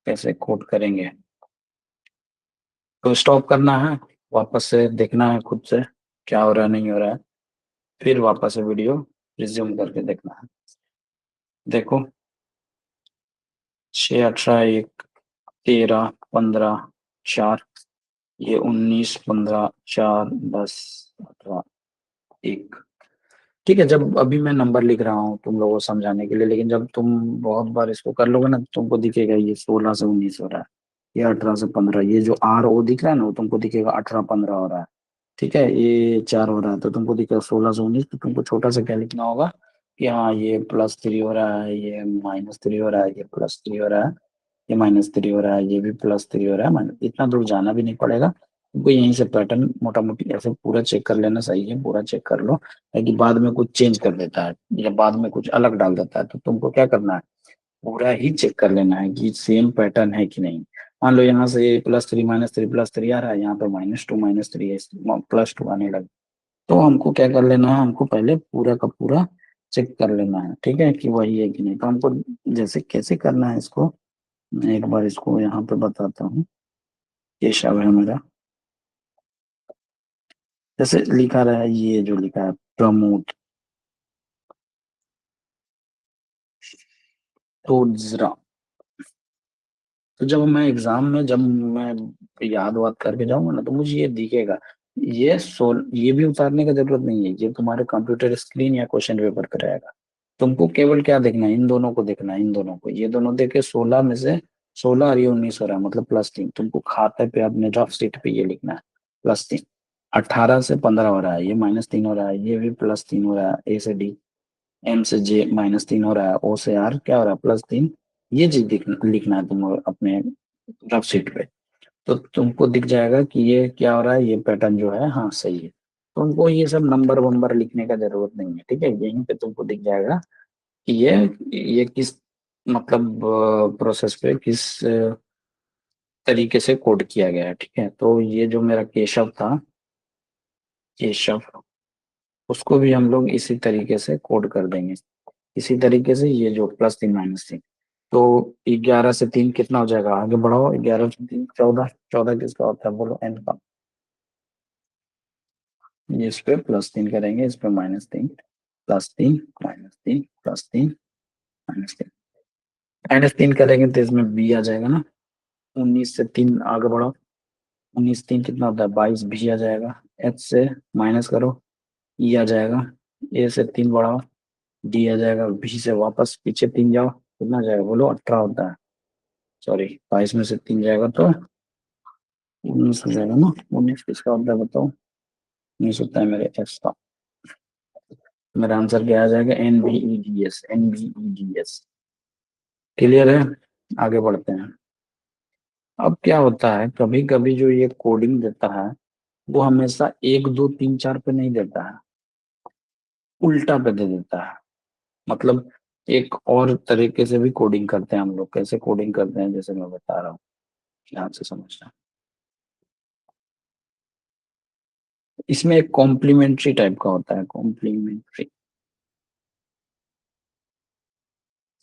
कैसे कोड करेंगे। तो स्टॉप करना है, वापस से देखना है खुद से क्या हो रहा है नहीं हो रहा है, फिर वापस से वीडियो रिज्यूम करके देखना है। देखो, 6 18 1 13 15 4, ये 19, 15, 4, 10, 18, 1। ठीक है, जब अभी मैं नंबर लिख रहा हूँ तुम लोगों को समझाने के लिए, लेकिन जब तुम बहुत बार इसको कर लोगे ना तो तुमको दिखेगा ये 16 से 19 हो रहा है, ये 18 से 15, ये जो RO दिख रहा है ना वो तुमको दिखेगा 18, 15 हो रहा है। ठीक है, ये 4 हो रहा है तो तुमको दिखेगा 16 से 19, तो तुमको छोटा सा क्या लिखना होगा कि हाँ ये +3 हो रहा है, ये -3 हो रहा है, ये +3 हो रहा है, ये -3 हो रहा है, ये भी +3 हो रहा है, इतना दूर जाना भी नहीं पड़ेगा तुमको, यहीं से पैटर्न मोटा मोटी ऐसे पूरा चेक कर लेना, सही है पूरा चेक कर लो। है कि बाद में कुछ चेंज कर देता है या बाद में कुछ अलग डाल देता है, तो तुमको क्या करना है, पूरा ही चेक कर लेना है कि सेम पैटर्न है कि नहीं। मान लो यहाँ से +3 -3 +3 आ रहा है, यहाँ पे -2 -3 है, +2 आने लगा, तो हमको क्या कर लेना है, हमको पहले पूरा का पूरा चेक कर लेना है, ठीक है कि वही है कि नहीं। तो हमको जैसे कैसे करना है इसको, मैं एक बार इसको यहाँ पे बताता हूँ। केशव है मेरा, जैसे लिखा रहा है, ये जो लिखा है प्रमोद, तो जरा, तो जब मैं एग्जाम में जब मैं याद वाद करके जाऊंगा ना तो मुझे ये दिखेगा। ये भी उतारने का जरूरत नहीं है, ये तुम्हारे कंप्यूटर स्क्रीन या क्वेश्चन पेपर पे रहेगा। तुमको केवल क्या देखना है, इन दोनों को देखना है, इन दोनों को, ये दोनों देखे 16 में से 16 और ये 19 हो रहा है, मतलब +3, तुमको खाते पे अपने रफ शीट पे ये लिखना है +3। 18 से 15 हो रहा है, ये -3 हो रहा है, ये भी +3 हो रहा है, A से D, M से J -3 हो रहा है, O से R क्या हो रहा है +3। ये चीज लिखना है तुम अपने रफ शीट पे, तो तुमको दिख जाएगा कि ये क्या हो रहा है, ये पैटर्न जो है हाँ सही है। तुमको ये सब नंबर वंबर लिखने का जरूरत नहीं है, ठीक है, यहीं पे तुमको दिख जाएगा कि ये किस मतलब प्रोसेस पे किस तरीके से कोड किया गया है। ठीक है, तो ये जो मेरा केशव था, केशव, उसको भी हम लोग इसी तरीके से कोड कर देंगे, इसी तरीके से, ये जो +3 -3, तो 11 से 3 कितना हो जाएगा, आगे बढ़ाओ, 11 से 3 14, 14 किसका होता है बोलो, n का। ये इस पे +3 करेंगे, इस पे -3, +3 -3 +3 -3, -3 करेंगे तो इसमें B आ जाएगा ना। 19 से 3 आगे बढ़ो, 19 3 कितना होता है, 22, B आ जाएगा। H से माइनस करो, E आ जाएगा। A से 3 बढ़ाओ, D आ जाएगा। B से वापस पीछे 3 जाओ, कितना आ जाएगा बोलो, 18 होता है, सॉरी 22 में से 3 जाएगा तो 19 हो जाएगा ना। 19 किसका होता है बताओ, 19 होता है मेरे X का। मेरा आंसर क्या आ जाएगा, NBEDS, NBEDS। क्लियर है, आगे बढ़ते हैं। अब क्या होता है, कभी कभी जो ये कोडिंग देता है वो हमेशा 1 2 3 4 पे नहीं देता है, उल्टा पे दे देता है। मतलब एक और तरीके से भी कोडिंग करते हैं हम लोग, कैसे कोडिंग करते हैं जैसे मैं बता रहा हूँ, ध्यान से समझना। इसमें एक कॉम्प्लीमेंट्री टाइप का होता है, कॉम्प्लीमेंट्री।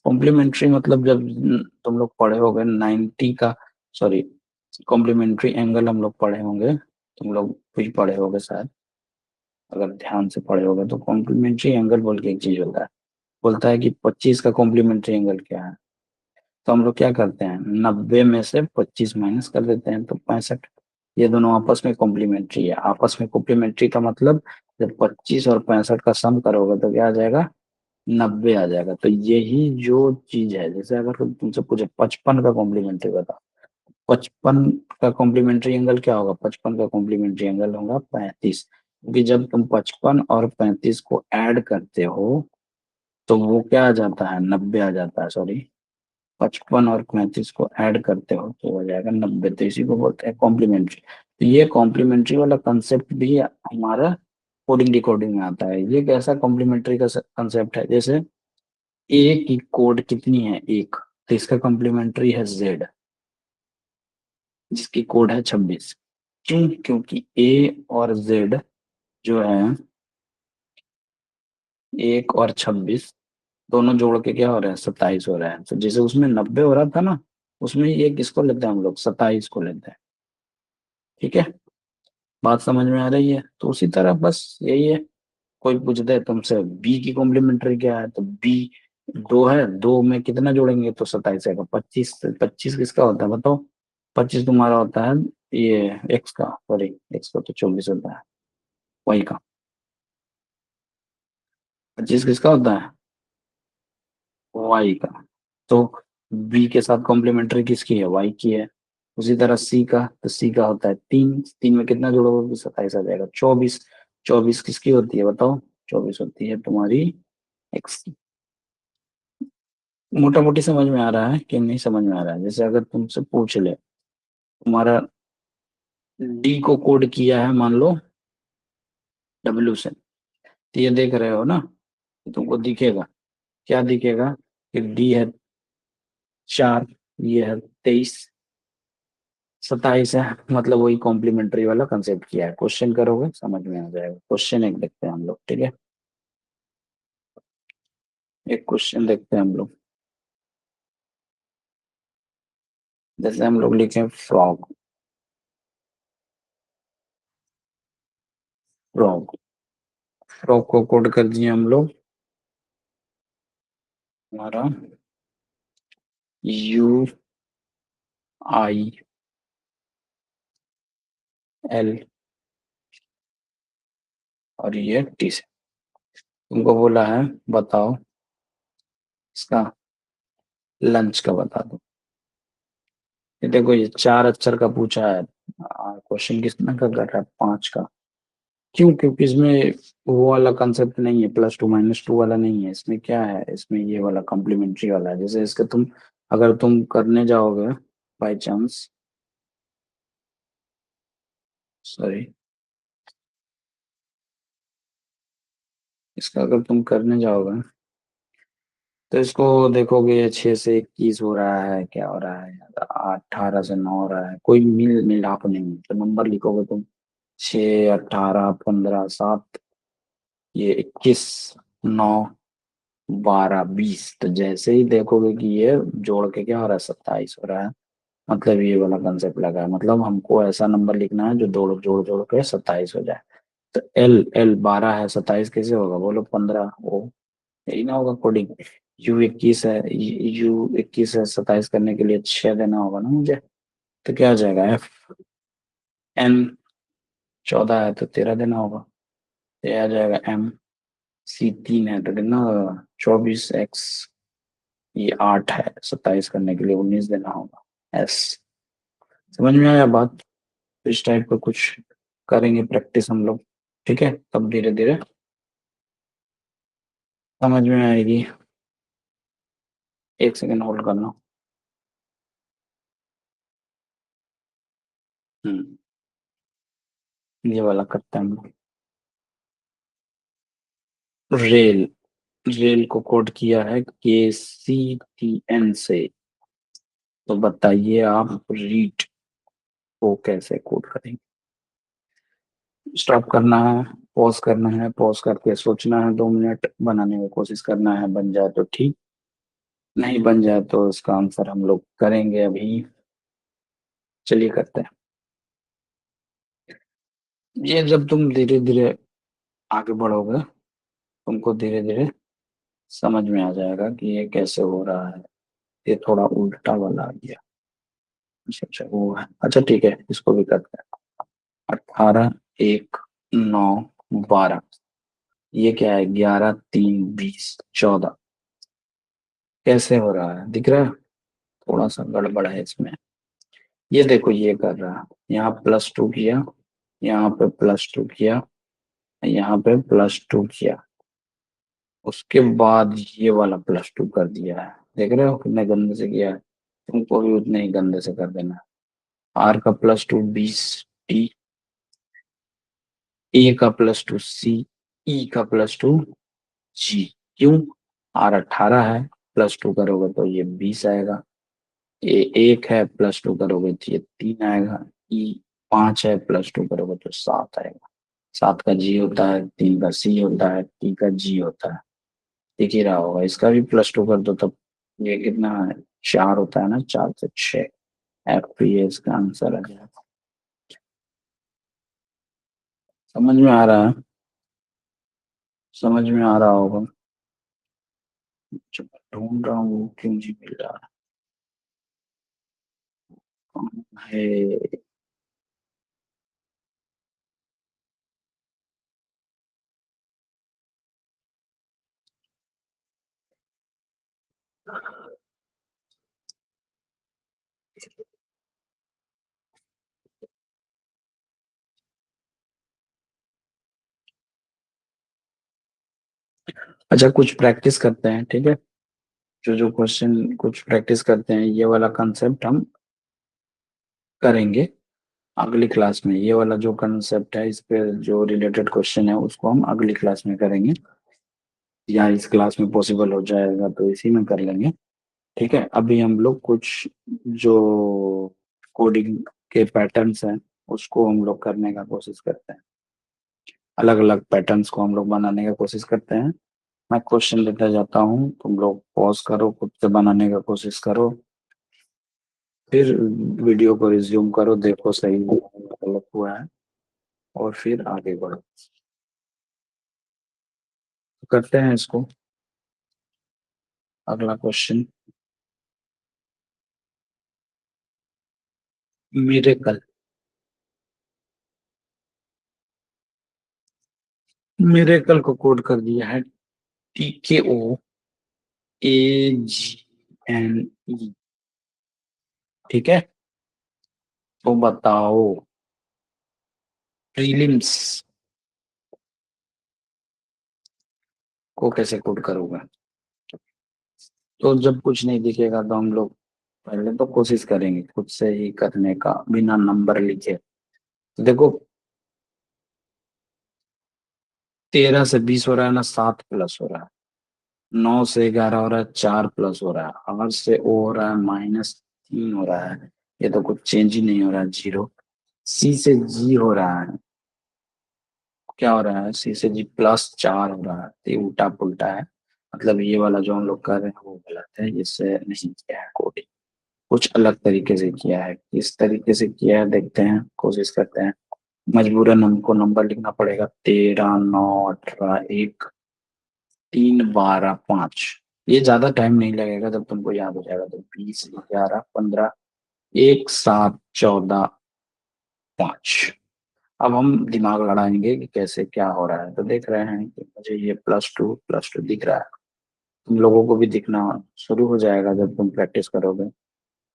कॉम्प्लीमेंट्री मतलब जब तुम लोग पढ़े होगे 90 का, सॉरी, कॉम्प्लीमेंट्री एंगल हम लोग पढ़े होंगे, तुम लोग भी पढ़े होगे शायद, अगर ध्यान से पढ़े होगे तो। कॉम्प्लीमेंट्री एंगल बोल के एक चीज होता है, बोलता है कि 25 का कॉम्प्लीमेंट्री एंगल क्या है। तो हम लोग क्या करते हैं, 90 में से 25 माइनस कर देते हैं तो 65। ये दोनों आपस में कॉम्प्लीमेंट्री है, आपस में कॉम्प्लीमेंट्री का मतलब जब 25 और 65 का सम करोगे तो क्या आ जाएगा, 90 आ जाएगा। तो यही जो चीज है, जैसे अगर तुमसे पूछे 55 का कॉम्प्लीमेंट्री बताओ, 55 का कॉम्प्लीमेंट्री एंगल क्या होगा, 55 का कॉम्प्लीमेंट्री एंगल होगा 35, क्योंकि जब तुम 55 और 35 को ऐड करते हो तो वो क्या आ जाता है, 90 आ जाता है, सॉरी, 55 और 35 को ऐड करते हो तो हो जाएगा 90, तो इसी को बोलते हैं कॉम्प्लीमेंट्री। तो ये कॉम्प्लीमेंट्री वाला कंसेप्ट भी हमारा कोडिंग डिकोडिंग में आता है। ये कैसा कॉम्प्लीमेंट्री का कंसेप्ट है, जैसे ए की कोड कितनी है, एक, तो इसका कॉम्प्लीमेंट्री है जेड, जिसकी कोड है 26। क्यों, क्योंकि ए और जेड जो है, 1 और 26 दोनों जोड़ के क्या हो रहा है, 27 हो रहा है। तो जैसे उसमें 90 हो रहा था ना, उसमें ये किसको लेते हैं हम लोग, 27 को लेते हैं। ठीक है, बात समझ में आ रही है, तो उसी तरह बस यही है। कोई पूछ दे तुमसे बी की कॉम्प्लीमेंट्री क्या है, तो बी 2 है, 2 में कितना जोड़ेंगे तो 27 आएगा, 25, 25 किसका होता है बताओ, 25 तुम्हारा होता है ये एक्स का, सॉरी एक्स का तो 24 होता है, वाई का। 25 किसका होता है? वाई का। तो बी के साथ कॉम्प्लीमेंट्री किसकी है? वाई की है। उसी तरह सी का, तो सी का होता है 3, 3 में कितना जोड़ोगे? 27 आ जाएगा। 24, 24 किसकी होती है बताओ? 24 होती है तुम्हारी एक्स की। मोटा मोटी समझ में आ रहा है कि नहीं समझ में आ रहा है? जैसे अगर तुमसे पूछ ले, तुम्हारा डी को कोड किया है मान लो डब्ल्यू से, तो ये देख रहे हो ना, तो तुमको दिखेगा, क्या दिखेगा? कि डी है 4, ये है 23, 27 है, मतलब वही कॉम्प्लीमेंट्री वाला कंसेप्ट किया है। क्वेश्चन करोगे समझ में आ जाएगा। क्वेश्चन एक देखते हैं हम लोग, ठीक है? एक क्वेश्चन देखते हैं हम लोग। जैसे हम लोग लिखे फ्रॉग, फ्रॉग, फ्रॉग को कोड कर दिए हम लोग, हमारा यू आई एल, और ये टी से। तुमको बोला है बताओ इसका लंच का बता दो। ये देखो ये 4 अक्षर का पूछा है, क्वेश्चन कितना का कर रहा है? 5 का। क्यों? क्योंकि इसमें वो वाला कंसेप्ट नहीं है, +2 - 2 वाला नहीं है। इसमें क्या है? इसमें ये वाला कॉम्प्लीमेंट्री वाला है। जैसे इसका तुम, अगर तुम करने जाओगे बाय चांस, सॉरी, इसका अगर तुम करने जाओगे तो इसको देखोगे 6 से 21 हो रहा है, क्या हो रहा है यार, 18 से 9 हो रहा है, कोई मिलाप नहीं है। तो नंबर लिखोगे तुम 6, 18, 15, 7, ये 21, 9, 12, 20, तो जैसे ही देखोगे कि ये जोड़ के क्या हो रहा है? 27 हो रहा है। मतलब ये वाला कंसेप्ट लगा है, मतलब हमको ऐसा नंबर लिखना है जो जोड़ जोड़ जोड़ के 27 हो जाए। तो एल, एल 12 है, 27 कैसे होगा बोलो? 15, ओ यही ना होगा कोडिंग। यू 21 है, यू 21 है, 27 करने के लिए 6 देना होगा ना मुझे। तो क्या आ जाएगा? एफ एन 14 है तो 13 देना होगा। तो ये आ जाएगा एम सी 3 है तो कितना होगा? 24 एक्स, ये 8 है, 27 करने के लिए 19 देना होगा। एस, समझ में आया बात? तो इस टाइप का कुछ करेंगे प्रैक्टिस हम लोग, ठीक है? तब धीरे धीरे समझ में आएगी। एक सेकेंड होल्ड करना। ये वाला करते हैं हम लोग। रेल, रेल को कोड किया है KCTN से। तो बताइए आप रीट को कैसे कोड करेंगे? स्टॉप करना है, पॉज करना है, पॉज करके सोचना है 2 मिनट, बनाने की कोशिश करना है, बन जाए तो ठीक, नहीं बन जाए तो इसका आंसर हम लोग करेंगे अभी। चलिए करते हैं। ये जब तुम धीरे धीरे आगे बढ़ोगे, तुमको धीरे धीरे समझ में आ जाएगा कि ये कैसे हो रहा है। ये थोड़ा उल्टा वाला आ गया। अच्छा अच्छा, वो है, अच्छा ठीक है, इसको भी करते हैं। 18, 1, 9, 12, ये क्या है? 11, 3, 20, 14, कैसे हो रहा है दिख रहा है? थोड़ा सा गड़बड़ है इसमें। ये देखो ये कर रहा है, यहाँ +2 किया, यहाँ पे +2 किया, यहाँ पे +2 किया, उसके बाद ये वाला +2 कर दिया है। देख रहे हो कितने गंदे से किया है? तुमको भी उतने ही गंदे से कर देना है। आर का +2 20, टी, ए का +2 सी, ई का +2 जी। क्यों? आर 18 है, +2 करोगे तो ये 20 आएगा। ए 1 है, +2 करोगे तो ये 3 आएगा। ई 5 है, +2 करोगे तो 7 आएगा। 7 का जी होता है, 3 का सी होता है, टी का जी होता है। दिख ही रहा होगा। इसका भी +2 कर दो तब ये कितना है? 4 होता है ना, 4 से 6, एफ ये इसका आंसर आ जाएगा। समझ में आ रहा है? समझ में आ रहा होगा। जब ढूंढ रहा हूँ क्यों नहीं मिल रहा है। कौन है? अच्छा, कुछ प्रैक्टिस करते हैं, ठीक है। जो जो क्वेश्चन कुछ प्रैक्टिस करते हैं, ये वाला कंसेप्ट हम करेंगे अगली क्लास में। ये वाला जो कंसेप्ट है, इस पे जो रिलेटेड क्वेश्चन है, उसको हम अगली क्लास में करेंगे, या इस क्लास में पॉसिबल हो जाएगा तो इसी में कर लेंगे। ठीक है, अभी हम लोग कुछ जो कोडिंग के पैटर्न्स हैं, उसको हम लोग करने का कोशिश करते हैं। अलग अलग पैटर्न्स को हम लोग बनाने का कोशिश करते हैं। मैं क्वेश्चन देता जाता हूँ, तुम लोग पॉज करो, खुद से बनाने का कोशिश करो, फिर वीडियो को रिज्यूम करो, देखो सही हुआ है या गलत हुआ है, और फिर आगे बढ़ो। करते हैं इसको। अगला क्वेश्चन, मिरेकल। मिरेकल को कोड कर दिया है TKOAGNE। ठीक है, तो बताओ प्रीलिम्स को कैसे कोड करोगे? तो जब कुछ नहीं दिखेगा तो हम लोग पहले तो कोशिश करेंगे खुद से ही करने का, बिना नंबर लिखे। तो देखो, 13 से 20 हो रहा है ना, 7 प्लस हो रहा है। 9 से 11 हो रहा है, 4 प्लस हो रहा है। 8 से O हो रहा है, -3 हो रहा है। ये तो कुछ चेंज ही नहीं हो रहा है, 0। C से G हो रहा है, क्या हो रहा है? C से G +4 हो रहा है। तो ये उल्टा पुल्टा है, मतलब ये वाला जो हम लोग कर रहे हैं वो गलत है, इससे नहीं किया है कोडिंग, कुछ अलग तरीके से किया है। किस तरीके से किया है देखते हैं, कोशिश करते हैं। मजबूरन हमको नंबर लिखना पड़ेगा, 13, 9, 18, 1, 3, 12, 5। ये ज्यादा टाइम नहीं लगेगा, जब तुमको याद हो जाएगा तो। 20, 11, 15, 1, 7, 14, 5। अब हम दिमाग लड़ाएंगे कि कैसे क्या हो रहा है। तो देख रहे हैं कि मुझे ये +2 +2 दिख रहा है। तुम लोगों को भी दिखना शुरू हो जाएगा जब तुम प्रैक्टिस करोगे।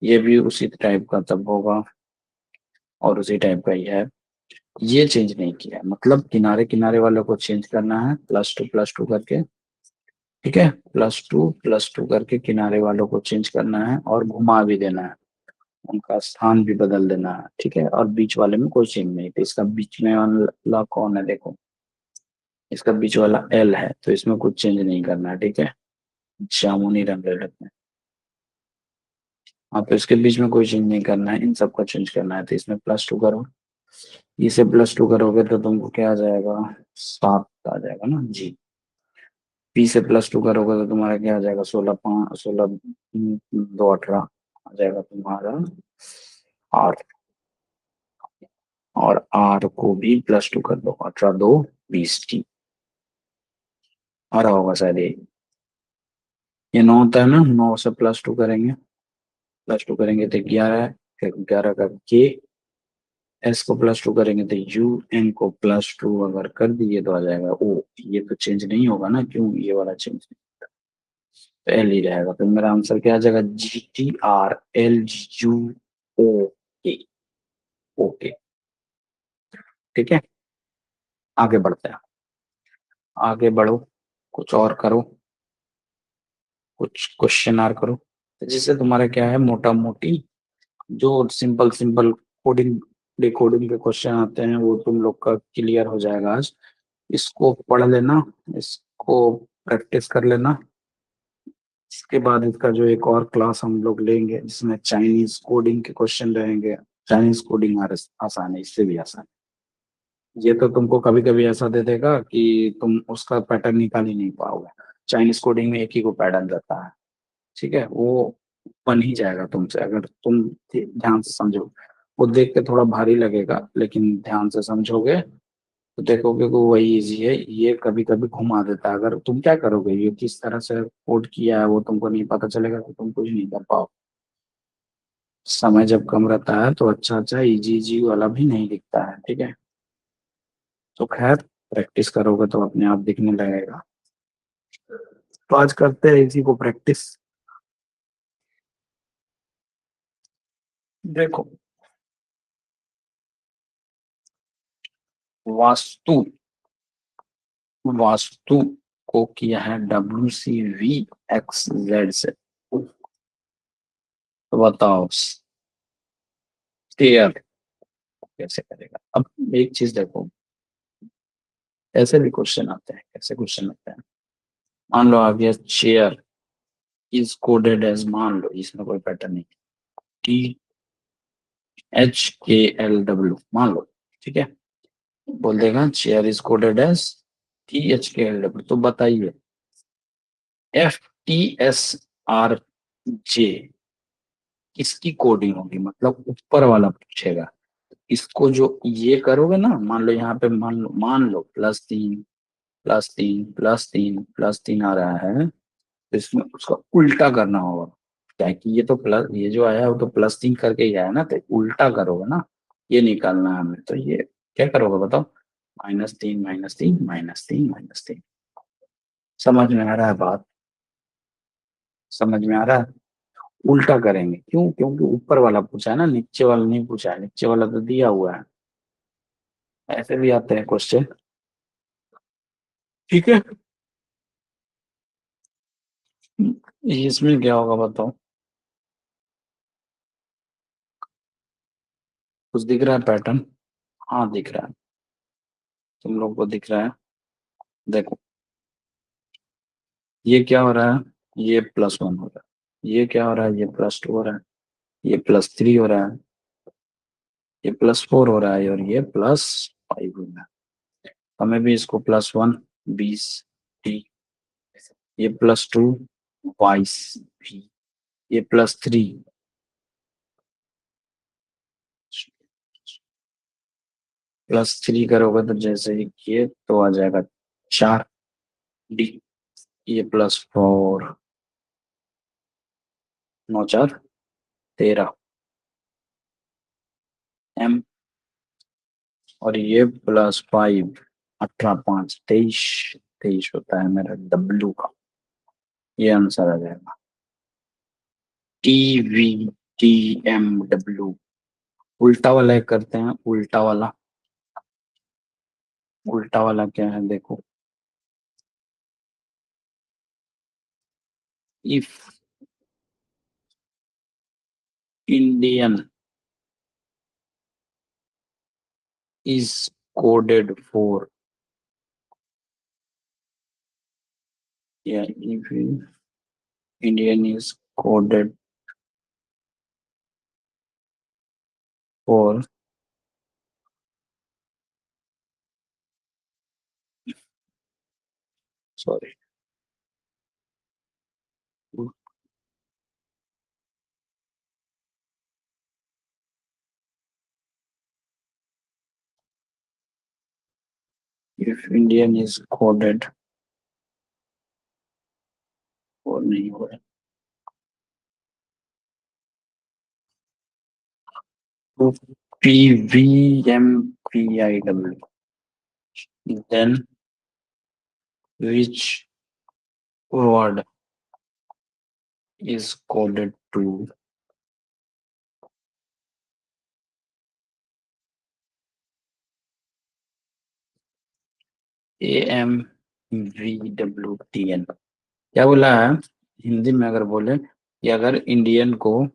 ये भी उसी टाइप का तब होगा, और उसी टाइप का ही है। ये चेंज नहीं किया है, मतलब किनारे किनारे वालों को चेंज करना है, +2 +2 करके। ठीक है, +2 +2 करके किनारे वालों को चेंज करना है, और घुमा भी देना है, उनका स्थान भी बदल देना है। ठीक है, और बीच वाले में कोई चेंज नहीं। तो इसका बीच में वाला कौन है देखो, इसका बीच वाला L है, तो इसमें कुछ चेंज नहीं करना है। ठीक है, जामुनी रंग ले लेते हैं। हाँ, तो इसके बीच में कोई चेंज नहीं करना है, इन सबका चेंज करना है। तो इसमें +2 करो, इसे +2 करोगे तो तुमको क्या आ जाएगा? 7 आ जाएगा ना जी। P से +2 करोगे तो तुम्हारा क्या आ जाएगा? 16, 5, 16, 2, 18 आ जाएगा तुम्हारा R। और R को भी +2 कर दो, 18, 2, 20 T आ रहा होगा शायद ये 9 होता है ना, 9 से +2 करेंगे, +2 करेंगे तो 11, फिर 11 का K, S को +2 करेंगे तो U, N को +2 अगर कर दिए तो आ जाएगा O। ये तो चेंज नहीं होगा ना, क्यों? ये वाला चेंज, तो L ही रहेगा। तो मेरा आंसर क्या आ जाएगा? GTRLGUO। ओके, ठीक है, आगे बढ़ते हैं। आगे बढ़ो, कुछ और करो, कुछ क्वेश्चन आर करो, तो जिससे तुम्हारा क्या है, मोटा मोटी जो सिंपल सिंपल कोडिंग डिकोडिंग के क्वेश्चन आते हैं वो तुम लोग का क्लियर हो जाएगा आज। इसको पढ़ लेना, इसको प्रैक्टिस कर लेना। इसके बाद इसका जो एक और क्लास हम लोग लेंगे जिसमें चाइनीज कोडिंग के क्वेश्चन रहेंगे। चाइनीज कोडिंग आसान है, इससे भी आसान है। ये तो तुमको कभी कभी ऐसा दे देगा कि तुम उसका पैटर्न निकाल ही नहीं पाओगे। चाइनीज कोडिंग में एक ही को पैटर्न रहता है। ठीक है, वो बन ही जाएगा तुमसे अगर तुम ध्यान से समझो। वो देख के थोड़ा भारी लगेगा, लेकिन ध्यान से समझोगे तो देखोगे कि वही इजी है। ये कभी कभी घुमा देता है, अगर तुम क्या करोगे, ये किस तरह से कोड किया है वो तुमको नहीं पता चलेगा तो तुम कुछ नहीं कर पाओ। समय जब कम रहता है तो अच्छा अच्छा इजी इजी वाला भी नहीं दिखता है, ठीक है। तो खैर, प्रैक्टिस करोगे तो अपने आप दिखने लगेगा। तो आज करते हैं इसी को प्रैक्टिस। देखो, वास्तु वास्तु को किया है WCVXZ से। तो बताओ, स्टेयर कैसे करेगा? अब एक चीज देखो, ऐसे भी क्वेश्चन आते हैं, कैसे क्वेश्चन आते हैं। मान लो आ गया चेयर इज कोडेड एज, मान लो इसमें कोई पैटर्न नहीं, THKLW मान लो, ठीक है। बोल देगा chair is coded as THKLW। तो बताइए FTSRJ किसकी कोडिंग होगी? मतलब ऊपर वाला पूछेगा। इसको जो ये करोगे ना, मान लो यहाँ पे मान लो +3 +3 +3 +3 आ रहा है, तो इसमें उसका उल्टा करना होगा। क्या है कि ये तो प्लस, ये जो आया है वो तो +3 करके ही आया ना, तो उल्टा करोगे ना, ये निकालना है हमें। तो ये क्या करोगे बताओ? -3 -3 -3 -3। समझ में आ रहा है बात? समझ में आ रहा है? उल्टा करेंगे, क्यों? क्योंकि ऊपर वाला पूछा है ना, नीचे वाला नहीं पूछा है। नीचे वाला तो दिया हुआ है। ऐसे भी आते हैं क्वेश्चन, ठीक है। इसमें क्या होगा बताओ? कुछ दिख रहा है पैटर्न? हाँ दिख रहा है, तुम लोग को दिख रहा है। देखो, ये क्या हो रहा है? ये +1 हो रहा है। ये क्या हो रहा है? ये +2 हो रहा है। ये +3 हो रहा है। ये +4 हो रहा है और ये +5 हो रहा है। हमें भी इसको +1 20 T, ये +2 22 V, ये +3 +3 करोगे तो जैसे ही ये तो आ जाएगा 4D। ये +4 9 4 13 M, और ये +5 18 5 23 23 होता है मेरा W का। ये आंसर आ जाएगा TVTMW। उल्टा वाला एक करते हैं, उल्टा वाला। उल्टा वाला क्या है देखो, if Indian is coded for, या if Indian is coded for, sorry, if Indian is coded, और नहीं हो रहा, तो PVMPIW, then which word is coded to AMVWTN? क्या बोला है? हिंदी में अगर बोले कि अगर इंडियन को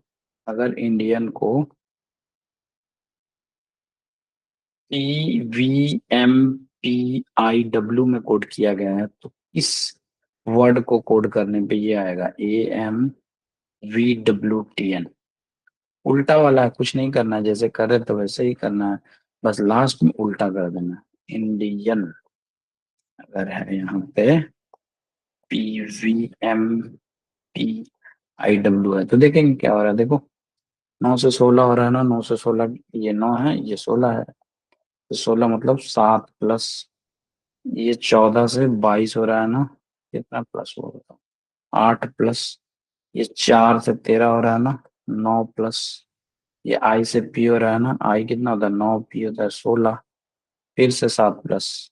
PVMPIW में कोड किया गया है, तो इस वर्ड को कोड करने पे ये आएगा AMVWTN। उल्टा वाला है, कुछ नहीं करना है, जैसे करे तो वैसे ही करना है, बस लास्ट में उल्टा कर देना है। इंडियन अगर है यहाँ पे PVMPIW है, तो देखेंगे क्या हो रहा है। देखो 9 से 16 हो रहा है ना, 9 से 16, ये 9 है, ये 16 है, तो 16 मतलब 7 प्लस ये 14 से 22 हो रहा है ना, कितना प्लस हो रहा है? 8 प्लस ये 4 से 13 हो रहा है ना, 9 प्लस ये आई से पी हो रहा है ना, आई कितना होता है 9, पी होता है 16, फिर से 7 प्लस,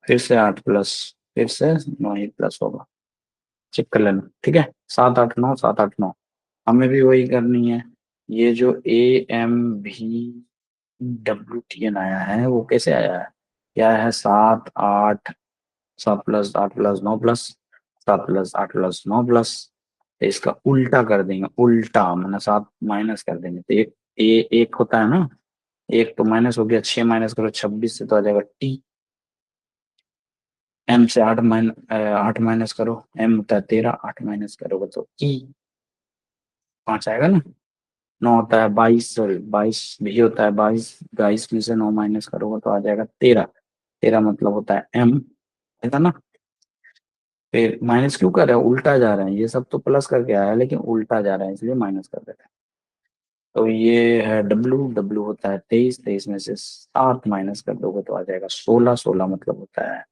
फिर से 8 प्लस, फिर से 9 ही प्लस होगा। चेक कर लेना, ठीक है। 7 8 9, 7 8 9, हमें भी वही करनी है। ये जो ए एम भी डब्ल्यू टी एन आया है वो कैसे आया है? क्या है? 7 8, 7 plus 8 plus 9 plus, 7 plus 8 plus 9 plus. तो इसका उल्टा कर देंगे, उल्टा मैंने 7 माइनस कर देंगे तो एक एक होता है ना, एक तो माइनस हो गया, 6 माइनस करो 26 से तो आ जाएगा टी। एम से 8 माइनस करो, एम होता है 13, 8 माइनस करोगे तो ई 5 आएगा ना। 9 होता है 22, सॉरी 22 भी होता है 22, 22 में से 9 माइनस करोगे तो आ जाएगा 13, 13 मतलब होता है एम, है ना। फिर माइनस क्यों कर रहे हैं? उल्टा जा रहे हैं, ये सब तो प्लस करके आया है लेकिन उल्टा जा रहा है इसलिए माइनस कर देते हैं। तो ये है डब्लू, डब्लू होता है 23, 23 में से 7 माइनस कर दोगे तो आ जाएगा 16, 16 मतलब होता है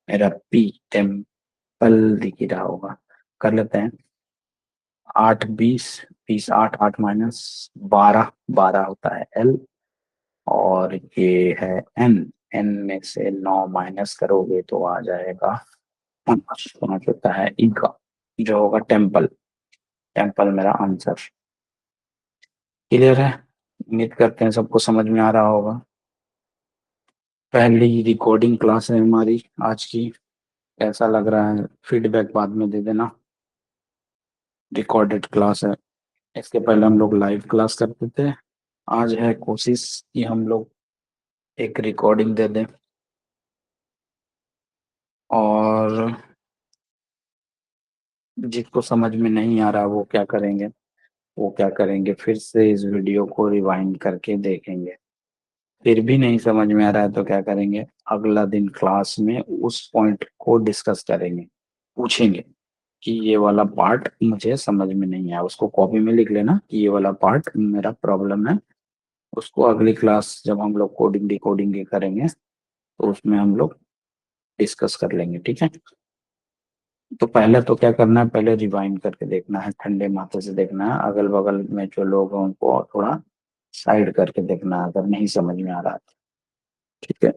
मेरा पी, टेम्पल दिख ही रहा होगा। कर लेते हैं, 8 20, 20 8, 8 माइनस 12, 12 होता है एल। और ये है एन, एन में से 9 माइनस करोगे तो आ जाएगा 5, 5 होता है ई का, जो होगा टेम्पल, टेम्पल मेरा आंसर। क्लियर है? उम्मीद करते हैं सबको समझ में आ रहा होगा। पहली रिकॉर्डिंग क्लास है हमारी आज की, कैसा लग रहा है फीडबैक बाद में दे देना। रिकॉर्डेड क्लास है, इसके पहले हम लोग लाइव क्लास करते थे। आज है कोशिश कि हम लोग एक रिकॉर्डिंग दे दें, और जिसको समझ में नहीं आ रहा वो क्या करेंगे, वो क्या करेंगे, फिर से इस वीडियो को रिवाइंड करके देखेंगे। फिर भी नहीं समझ में आ रहा है तो क्या करेंगे, अगला दिन क्लास में उस पॉइंट को डिस्कस करेंगे, पूछेंगे कि ये वाला पार्ट मुझे समझ में नहीं आया, उसको कॉपी में लिख लेना कि ये वाला पार्ट मेरा प्रॉब्लम है। उसको अगली क्लास जब हम लोग कोडिंग डिकोडिंग के करेंगे तो उसमें हम लोग डिस्कस कर लेंगे, ठीक है। तो पहले तो क्या करना है, पहले रिवाइंड करके देखना है, ठंडे माथे से देखना है, अगल बगल में जो लोग हैं उनको थोड़ा साइड करके देखना है, अगर नहीं समझ में आ रहा है तो, ठीक है।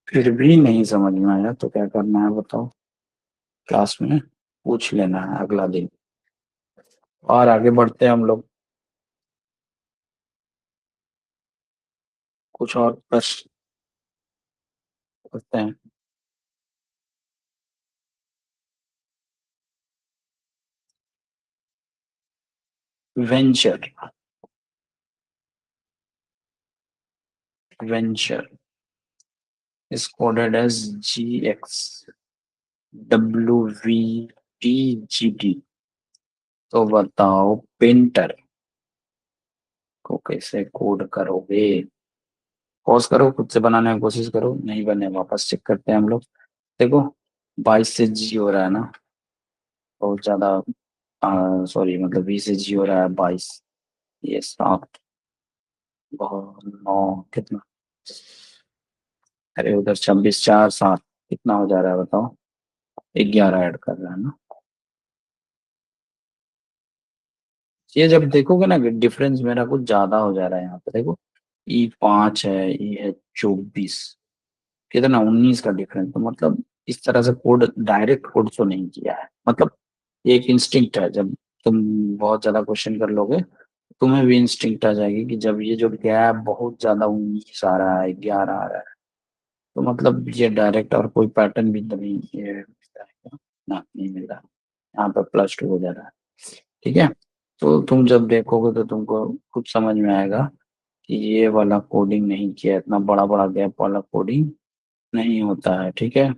फिर भी नहीं समझ में आया तो क्या करना है बताओ, क्लास में पूछ लेना है अगला दिन। और आगे बढ़ते हैं हम लोग, कुछ और प्रश्न करते हैं। Venture, venture is coded as GXWVTGT। तो बताओ पेंटर को कैसे कोड करोगे? पॉज करो, खुद से बनाने की कोशिश करो, नहीं बने वापस चेक करते हैं हम लोग। देखो 22 से जी हो रहा है ना, बहुत ज्यादा, सॉरी मतलब 20 से जी हो रहा है 22, ये 7, बहुत 9, कितना, अरे उधर 26 4 7, कितना हो जा रहा है बताओ, 11 ऐड कर रहा है ना। ये जब देखोगे ना कि डिफरेंस मेरा कुछ ज्यादा हो जा रहा है, यहाँ पे देखो E5 है, ये है 24, कितना 19 का डिफरेंस। तो मतलब इस तरह से कोड, डायरेक्ट कोड तो नहीं किया है, मतलब एक इंस्टिंक्ट है, जब तुम बहुत ज्यादा क्वेश्चन कर लोगे तुम्हें भी इंस्टिंक्ट आ जाएगी कि जब ये जो गैप बहुत ज्यादा 19 आ रहा है, 11 आ रहा है, तो मतलब ये डायरेक्ट, और कोई पैटर्न भी नहीं ये मिलता है ना, नहीं मिल रहा, यहाँ पे +2 हो जा रहा है, ठीक है। तो तुम जब देखोगे तो तुमको खुद समझ में आएगा कि ये वाला कोडिंग नहीं किया, इतना बड़ा बड़ा गैप वाला कोडिंग नहीं होता है, ठीक है।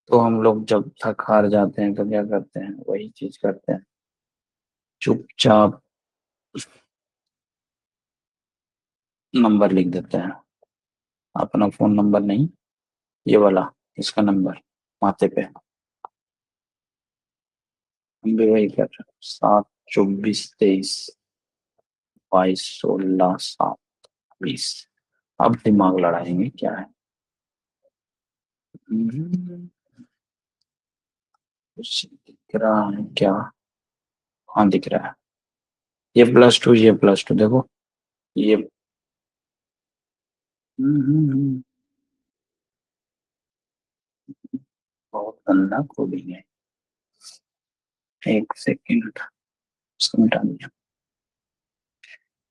तो हम लोग जब थक हार जाते हैं तो क्या करते हैं, वही चीज करते हैं, चुपचाप नंबर लिख देते हैं, अपना फोन नंबर नहीं, ये वाला, इसका नंबर माथे पे, हम भी वही कर रहे हैं, 7 24 23 22 16 7 20। अब दिमाग लड़ाएंगे क्या है। हम्म, कुछ दिख रहा है क्या? हाँ दिख रहा है, ये +2 ये +2 देखो ये। बहुत गंदा कोडिंग है। एक सेकंड, इसको मिटा दिया।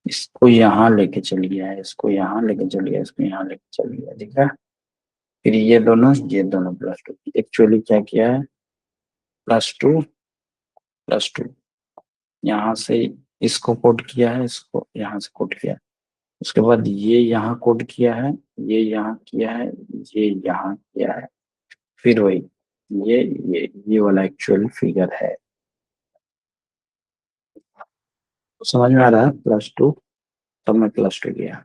इसको यहाँ लेके चल गया है, इसको यहाँ लेके चल गया, इसको यहाँ लेके चल गया, ठीक है। फिर ये दोनों +2, एक्चुअली क्या किया है, +2 +2, यहाँ से इसको कोड किया है, इसको यहाँ से कोड किया है। उसके बाद ये यहाँ कोड किया है, ये यहाँ किया है, ये यहाँ किया है, फिर वही ये वाला एक्चुअल फिगर है। तो समझ में आ रहा है, +2, तब मैं +2 किया।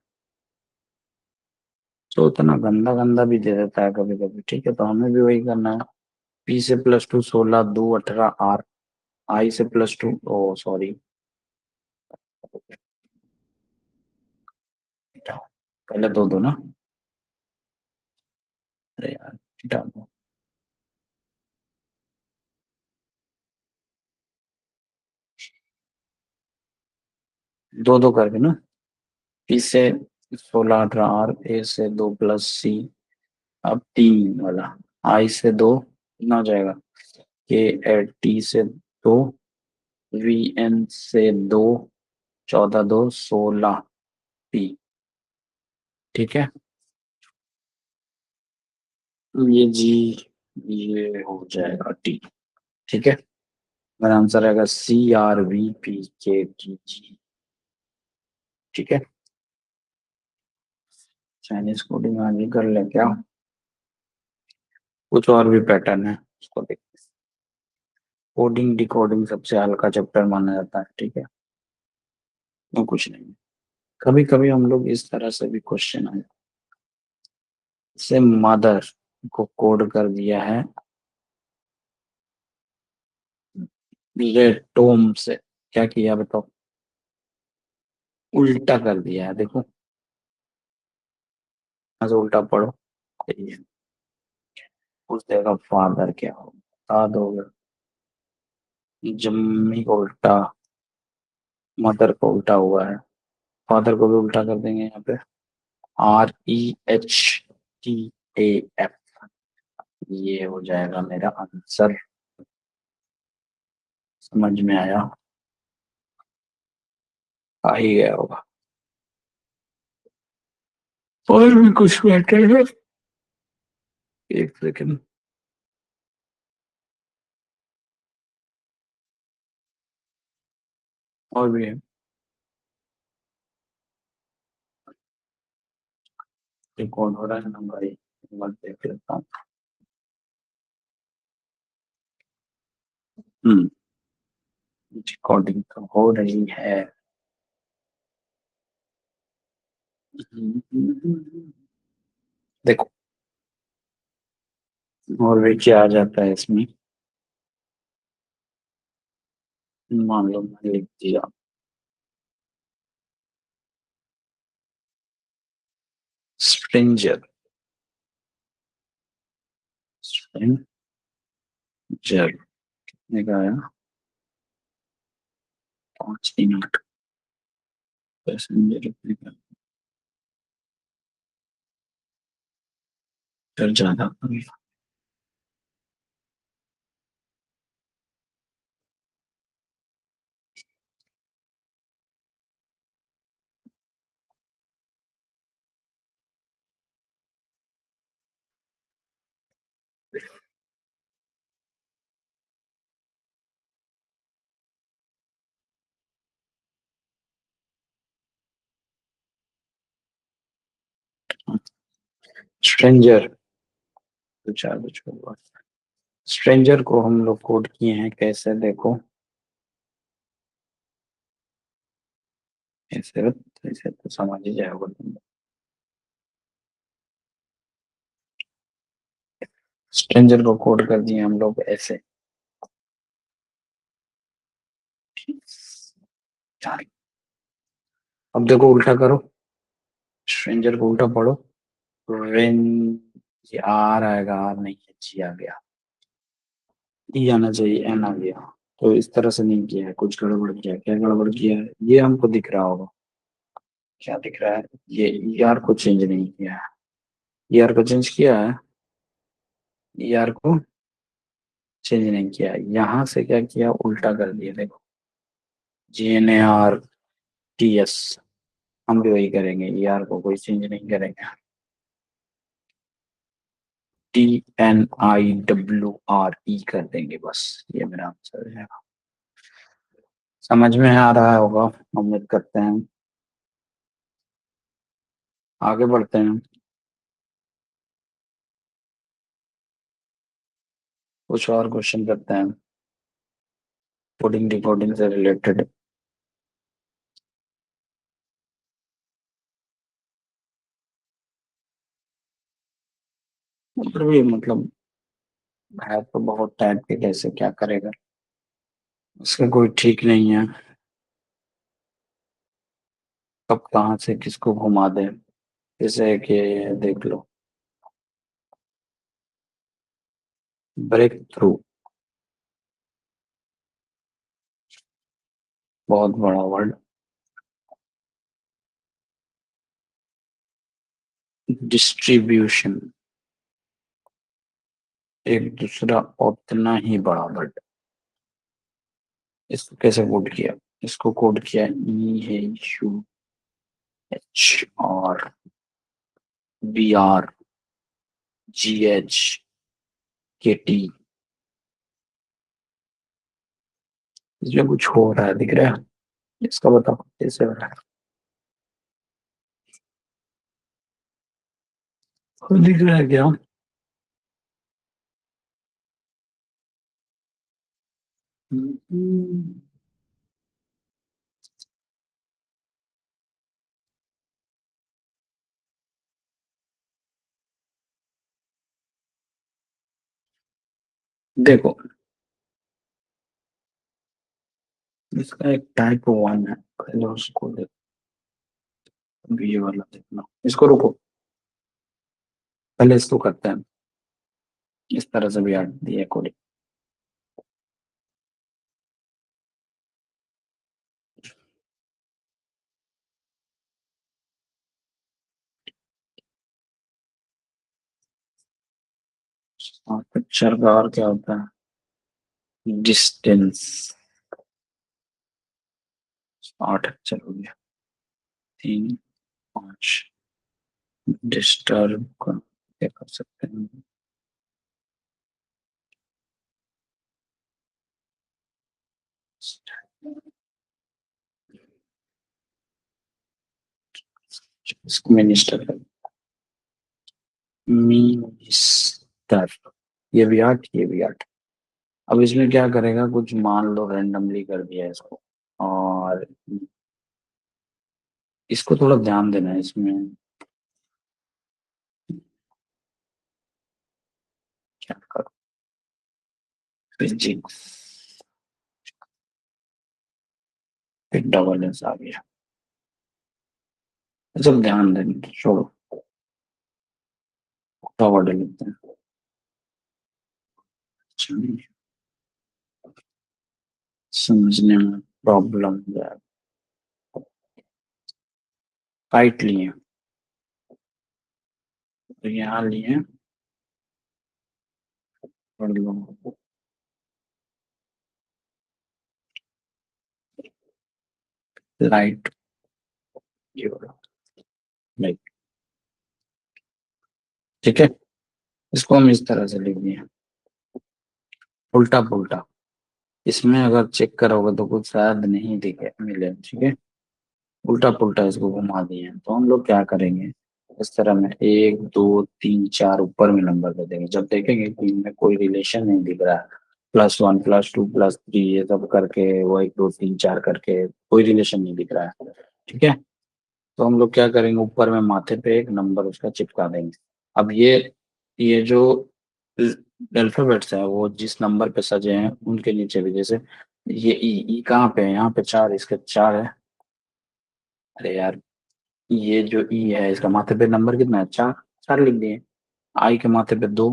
तो उतना गंदा गंदा भी दे देता है कभी कभी, ठीक है, तो हमें भी वही करना है। P से +2 16 2 18 R, I से +2, ओ सॉरी, पहले दो दो ना, अरे यार हटा दो। दो दो करके ना, P से 16 18 R, A से 2 +C, अब 3 वाला, I से 2 कितना हो जाएगा, K एट T से 2, VN से 2, 14 2 16 P, ठीक है। ये जी, ये हो जाएगा T, ठीक है। मेरा आंसर आएगा CRVPKTG, ठीक है। चाइनीज कोडिंग आगे कर ले क्या, कुछ और भी पैटर्न है उसको देख। कोडिंग डिकोडिंग सबसे हल्का चैप्टर माना जाता है, ठीक है, तो कुछ नहीं। कभी कभी हम लोग इस तरह से भी क्वेश्चन आए, से मदर को कोड कर दिया है लेटोम से, क्या किया बताओ, उल्टा कर दिया है, देखो यहाँ से उल्टा पढ़ो, सही है। पूछ देगा फादर क्या हो, बता दोगे, जम्मी को उल्टा, मदर को उल्टा हुआ है, फादर को भी उल्टा कर देंगे यहाँ पे, REHTAF, ये हो जाएगा मेरा आंसर। समझ में आया, आ ही गया होगा। और भी कुछ मैटर है, एक सेकंड, और भी है, रिकॉर्ड हो रहा है ना भाई, एक बार देख लेता हूँ। हम्म, रिकॉर्डिंग तो हो रही है। देखो, और भी क्या आ जाता है इसमें, मान लो मैं लिख दिया, स्ट्रेंजर, स्ट्रेंजर कितने का आया, 5 3 8, पैसेंजर कितने का, फिर ज्यादा, स्ट्रेंजर तो चार छोड़ो। स्ट्रेंजर को हम लोग कोड किए हैं कैसे, देखो ऐसे, ऐसे तो समझ ही जाएगा तुम। स्ट्रेंजर को कोड कर दिए हम लोग ऐसे, अब देखो उल्टा करो, स्ट्रेंजर को उल्टा पढ़ो, रेन, ये आर आएगा, आर नहीं है, जी आ गया, ई आना चाहिए, एन आ गया, तो इस तरह से नहीं किया है, कुछ गड़बड़ किया है। क्या गड़बड़ किया है? ये हमको दिख रहा होगा। क्या दिख रहा है? ये ER को चेंज नहीं किया है। ER को चेंज किया है? ER को चेंज नहीं किया है। यहाँ से क्या किया, उल्टा कर दिया। देखो, GNARTS, हम भी वही करेंगे। ER को कोई चेंज नहीं करेंगे। TNIWRE कर देंगे बस। ये मेरा आंसर है। समझ में आ रहा होगा, उम्मीद करते हैं। आगे बढ़ते हैं। कुछ और क्वेश्चन करते हैं, कोडिंग डिकोडिंग से रिलेटेड। फिर भी मतलब है तो बहुत टाइप के, कैसे क्या करेगा, इसका कोई ठीक नहीं है। कब कहाँ से किसको घुमा दे। जैसे कि देख लो, ब्रेक थ्रू, बहुत बड़ा वर्ड। डिस्ट्रीब्यूशन, एक दूसरा उतना ही बड़ा वर्ड। इसको कैसे कोड किया? इसको कोड किया EHURBRGHKT। इसमें कुछ हो रहा है, दिख रहा है? इसका बताओ कैसे हो रहा है? खुद दिख रहा है क्या? हम्म, देखो, इसका एक टाइप 1 है, पहले उसको देखो। अभी ये वाला देखना, इसको रुको, पहले इसको करते हैं। इस तरह से भी आती है कोडिंग। पिक्चर का और क्या होता है? डिस्टेंस। 8 अक्षर हो गया। 3 5। डिस्टर्ब का क्या कर सकते हैं? इसको मिनिस्टर कर, मिनिस्टर। ये भी 8, ये भी 8। अब इसमें क्या करेगा, कुछ मान लो रैंडमली कर दिया इसको। और इसको थोड़ा ध्यान देना है इसमें। क्या करो, फिजिक्स, फिर डबल एस आ गया। ये सब ध्यान देना, छोड़ो, फॉरवर्ड लेते हैं। चलिए, समझने में प्रॉब्लम है। काइट लिए, तो यहाँ लिए, पढ़ लो। लाइट, ये वाला, लाइट। ठीक है, इसको हम इस तरह से लिख दिए, उल्टा पुल्टा। इसमें अगर चेक करोगे तो कुछ शायद नहीं दिखे मिले, ठीक है। उल्टा पुल्टा इसको घुमा दिए हैं। तो हम लोग क्या करेंगे, इस तरह में 1 2 3 4 ऊपर में नंबर दे देंगे। जब देखेंगे कि इनमें कोई रिलेशन नहीं दिख रहा है, +1 +2 +3 ये सब करके, वो 1 2 3 4 करके कोई रिलेशन नहीं दिख रहा है, ठीक है। तो हम लोग क्या करेंगे, ऊपर में माथे पे एक नंबर उसका चिपका देंगे। अब ये जो अल्फाबेट्स है वो जिस नंबर पे सजे हैं उनके नीचे भी, जैसे ये ई कहाँ पे है, यहाँ पे 4, इसके 4 है। अरे यार, ये जो ई है इसका माथे पे नंबर कितना है, 4, 4 लिख दिए। आई के माथे पे 2,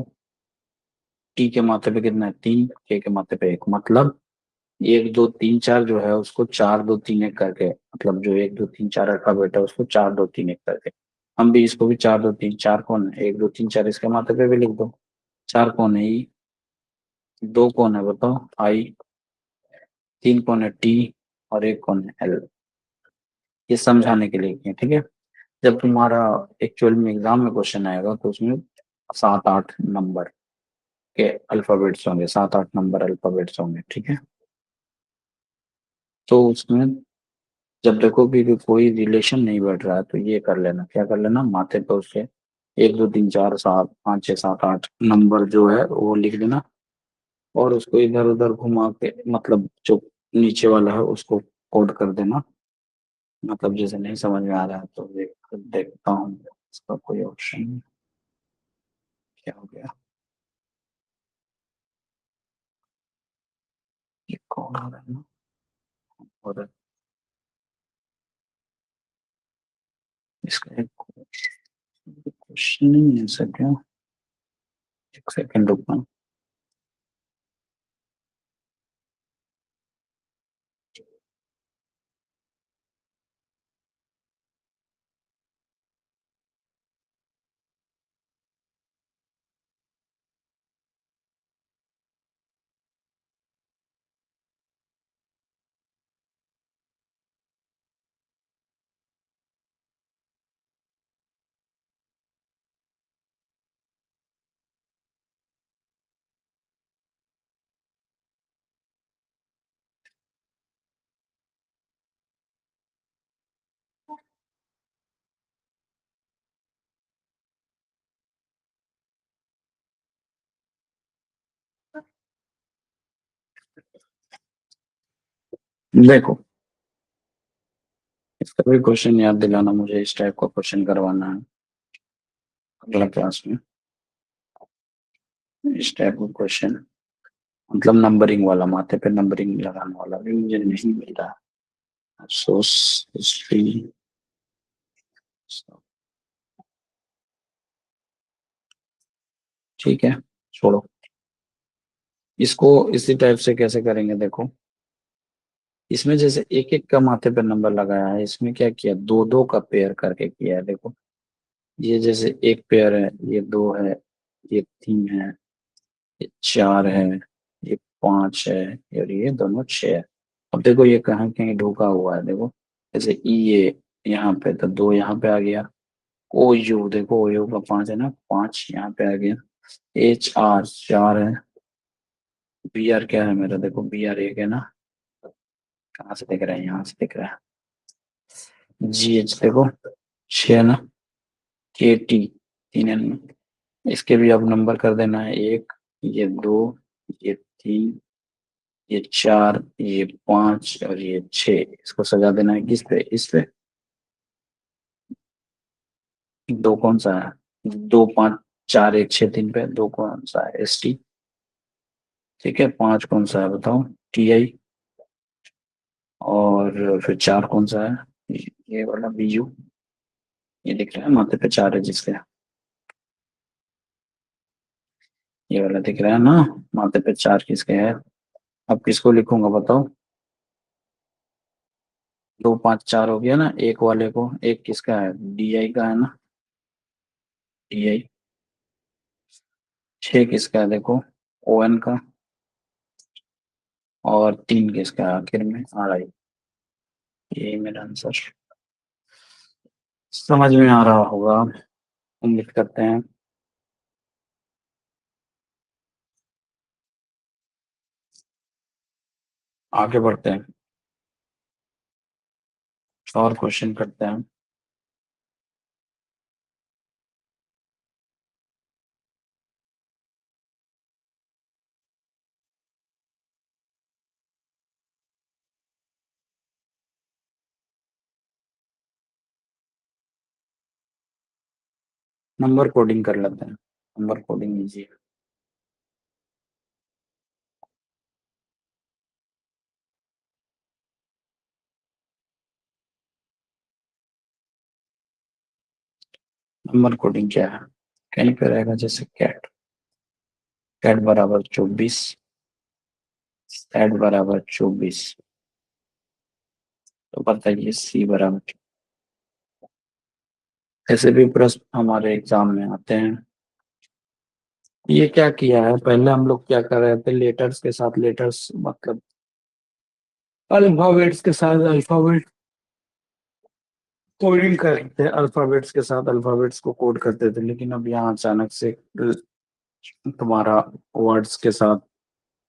टी के माथे पे कितना है, 3, के माथे पे 1, मतलब एक दो तीन चार जो है उसको चार दो तीन एक करके, मतलब जो एक दो तीन चार अल्फाबेट है उसको चार दो तीन एक करके, हम भी इसको भी चार दो तीन, चार कौन है, एक दो तीन चार, इसके माथे पे भी लिख दो। चार कौन है ई, दो कौन है बताओ आई, तीन कौन है टी, और एक कौन है एल। ये समझाने के लिए किया, ठीक है। जब तुम्हारा एक्चुअल में एग्जाम में क्वेश्चन आएगा तो उसमें सात आठ नंबर के अल्फाबेट्स होंगे, सात आठ नंबर अल्फाबेट्स होंगे, ठीक है। तो उसमें जब देखो कि कोई रिलेशन नहीं बैठ रहा है तो ये कर लेना, क्या कर लेना, माथे पे उसके एक दो तीन चार सात पाँच छः सात आठ नंबर जो है वो लिख देना, और उसको इधर उधर घुमा के, मतलब जो नीचे वाला है उसको कोड कर देना। मतलब जैसे नहीं समझ में आ रहा है तो देखता हूँ इसका कोई ऑप्शन क्या हो गया, ये कौन आ रहा है ना, और इसका एक क्वेश्चन नहीं है सर क्या, एक सेकंड रुकना। देखो इसका भी क्वेश्चन याद दिलाना मुझे, इस टाइप का क्वेश्चन करवाना है अगला क्लास में, इस टाइप का क्वेश्चन, मतलब नंबरिंग वाला, माथे पे नंबरिंग लगाने वाला भी मुझे नहीं मिल रहा, अफसोस। हिस्ट्री, ठीक है छोड़ो। इसको इसी टाइप से कैसे करेंगे देखो, इसमें जैसे एक एक का माथे पे नंबर लगाया है, इसमें क्या किया, दो दो का पेयर करके किया है देखो। ये जैसे एक पेयर है, ये दो है, ये तीन है, ये चार है, ये पांच है, और ये दोनों छह है। अब देखो ये कहाँ कहीं ढुका हुआ है देखो, जैसे ई ये यहाँ पे, तो दो यहाँ पे आ गया, ओ यू देखो, ओ यू का पांच है ना, पांच यहाँ पे आ गया, एच आर चार है, बी आर क्या है मेरा, देखो बी आर एक है ना, कहाँ से दिख रहा है, यहाँ से दिख रहा है, जी एच देखो छह है ना, के टी तीन है ना, इसके भी अब नंबर कर देना है, एक, ये दो, ये तीन, ये चार, ये पांच, और ये छह, इसको सजा देना है किस पे, इस पे। दो कौन सा है, दो पाँच चार एक छः तीन पे, दो कौन सा है, एस टी, ठीक है। पांच कौन सा है बताओ, टी आई, और फिर चार कौन सा है, ये वाला बी यू, ये दिख रहा है माथे पे चार है जिसके, ये वाला दिख रहा है ना, माथे पे चार किसके है। अब किसको लिखूंगा बताओ, दो पांच चार हो गया ना, एक वाले को, एक किसका है, डी आई का है ना, डी आई। छह किसका है देखो, ओ एन का, और तीन किसका है आखिर में, आर आई। यही मेरा आंसर, समझ में आ रहा होगा, उम्मीद करते हैं। आगे बढ़ते हैं, और क्वेश्चन करते हैं। नंबर कोडिंग कर लेते हैं, नंबर कोडिंग इजी है। नंबर कोडिंग क्या है, कहीं पे रहेगा जैसे कैट, कैट बराबर 24, Z बराबर 24। तो बताइए C बराबर। ऐसे भी प्रश्न हमारे एग्जाम में आते हैं। ये क्या किया है, पहले हम लोग क्या कर रहे थे, लेटर्स के साथ लेटर्स मतलब अल्फाबेट्स के साथ अल्फाबेट कोडिंग करते थे, अल्फाबेट्स के साथ अल्फाबेट्स को कोड करते थे, लेकिन अब यहाँ अचानक से तुम्हारा वर्ड्स के साथ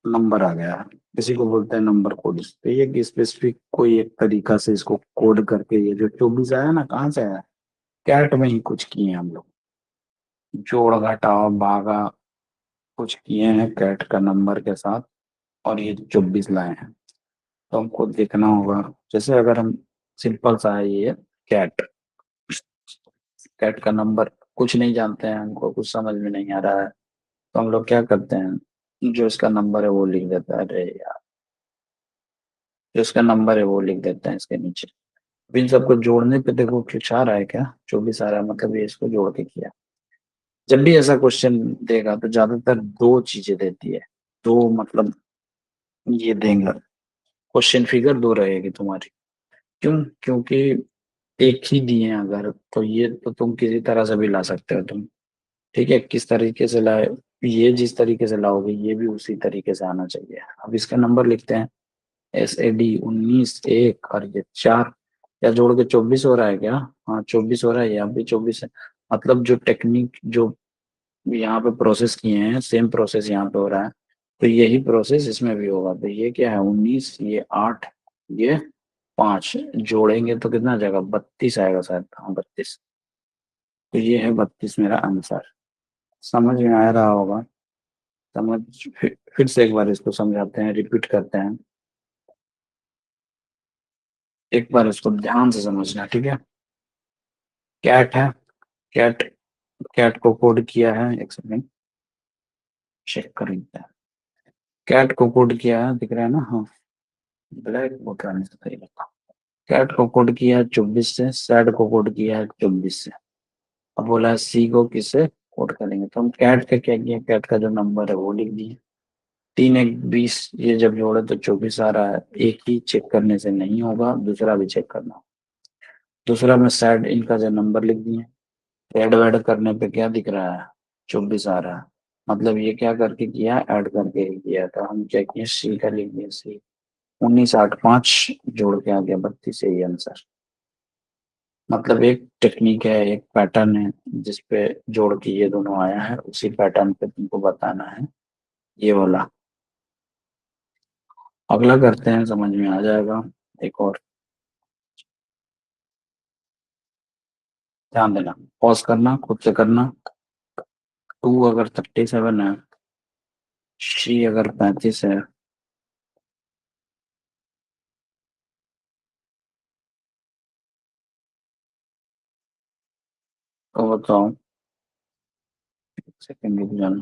नंबर आ गया है। इसी को बोलते हैं नंबर कोड। तो ये स्पेसिफिक कोई एक तरीका से इसको कोड करके, ये जो 24 आया ना, कहाँ से आया? कैट में ही कुछ किए हैं हम लोग, जोड़ घटाव भागा कुछ किए हैं कैट का नंबर के साथ, और ये 24 लाए हैं। तो हमको देखना होगा, जैसे अगर हम सिंपल सा है ये कैट, कैट का नंबर कुछ नहीं जानते हैं, हमको कुछ समझ में नहीं आ रहा है, तो हम लोग क्या करते हैं, जो इसका नंबर है वो लिख देता है। अरे यार, जो इसका नंबर है वो लिख देते हैं इसके नीचे। अब इन सबको जोड़ने पे देखो कुछ आ रहा है क्या? 24 आ रहा है, मतलब ये इसको जोड़ के किया। जब भी ऐसा क्वेश्चन देगा तो ज्यादातर दो चीजें देती है। दो मतलब ये देंगे, क्वेश्चन फिगर दो रहेगी तुम्हारी। क्यों? क्योंकि एक ही दिए हैं अगर, तो ये तो तुम किसी तरह से भी ला सकते हो तुम। ठीक है, किस तरीके से लाए, ये जिस तरीके से लाओगे ये भी उसी तरीके से आना चाहिए। अब इसका नंबर लिखते हैं, SAD 19 1 और ये 4, या जोड़ के 24 हो रहा है क्या? हाँ 24 हो रहा है, यहाँ भी 24 है। मतलब जो टेक्निक जो यहाँ पे प्रोसेस किए हैं, सेम प्रोसेस यहाँ पे हो रहा है, तो यही प्रोसेस इसमें भी होगा। तो ये क्या है, 19, ये 8, ये 5, जोड़ेंगे तो कितना आ जाएगा, 32 आएगा शायद। हाँ 32। तो ये है 32 मेरा आंसर। समझ में आ रहा होगा? समझ, फिर से एक बार इसको समझाते हैं, रिपीट करते हैं। एक बार इसको ध्यान से समझना, ठीक है? कैट है, कैट, कैट को कोड किया है, एक सेकंड चेक कर लेते हैं। कैट को कोड किया है, दिख रहा है ना? हाँ, ब्लैक बोर्ड करने से सही लगता। कैट को कोड किया है 24 से, सैड को कोड किया है 24 से। अब बोला है सी को किससे कोड करेंगे, तो हम कैट का क्या किया, कैट का जो नंबर है वो लिख दिए। 3 1 20, ये जब जोड़े तो 24 आ रहा है। एक ही चेक करने से नहीं होगा, दूसरा भी चेक करना। दूसरा में सैड, इनका जो नंबर लिख दिए। ऐड वैड करने पे क्या दिख रहा है, 24 आ रहा है। मतलब ये क्या करके किया, ऐड करके ही किया था। हम क्या किए, सी का लिख दिया, सी। 19 8 5 जोड़ के आ गया 32, यही आंसर। मतलब एक टेक्निक है, एक पैटर्न है, जिसपे जोड़ के ये दोनों आया है, उसी पैटर्न पे तुमको बताना है ये वाला। अगला करते हैं, समझ में आ जाएगा। एक और ध्यान देना, पॉज करना, खुद से करना। 2 अगर 37 है, सी अगर 35 है, तो बताओ। सेकंड डिवीजन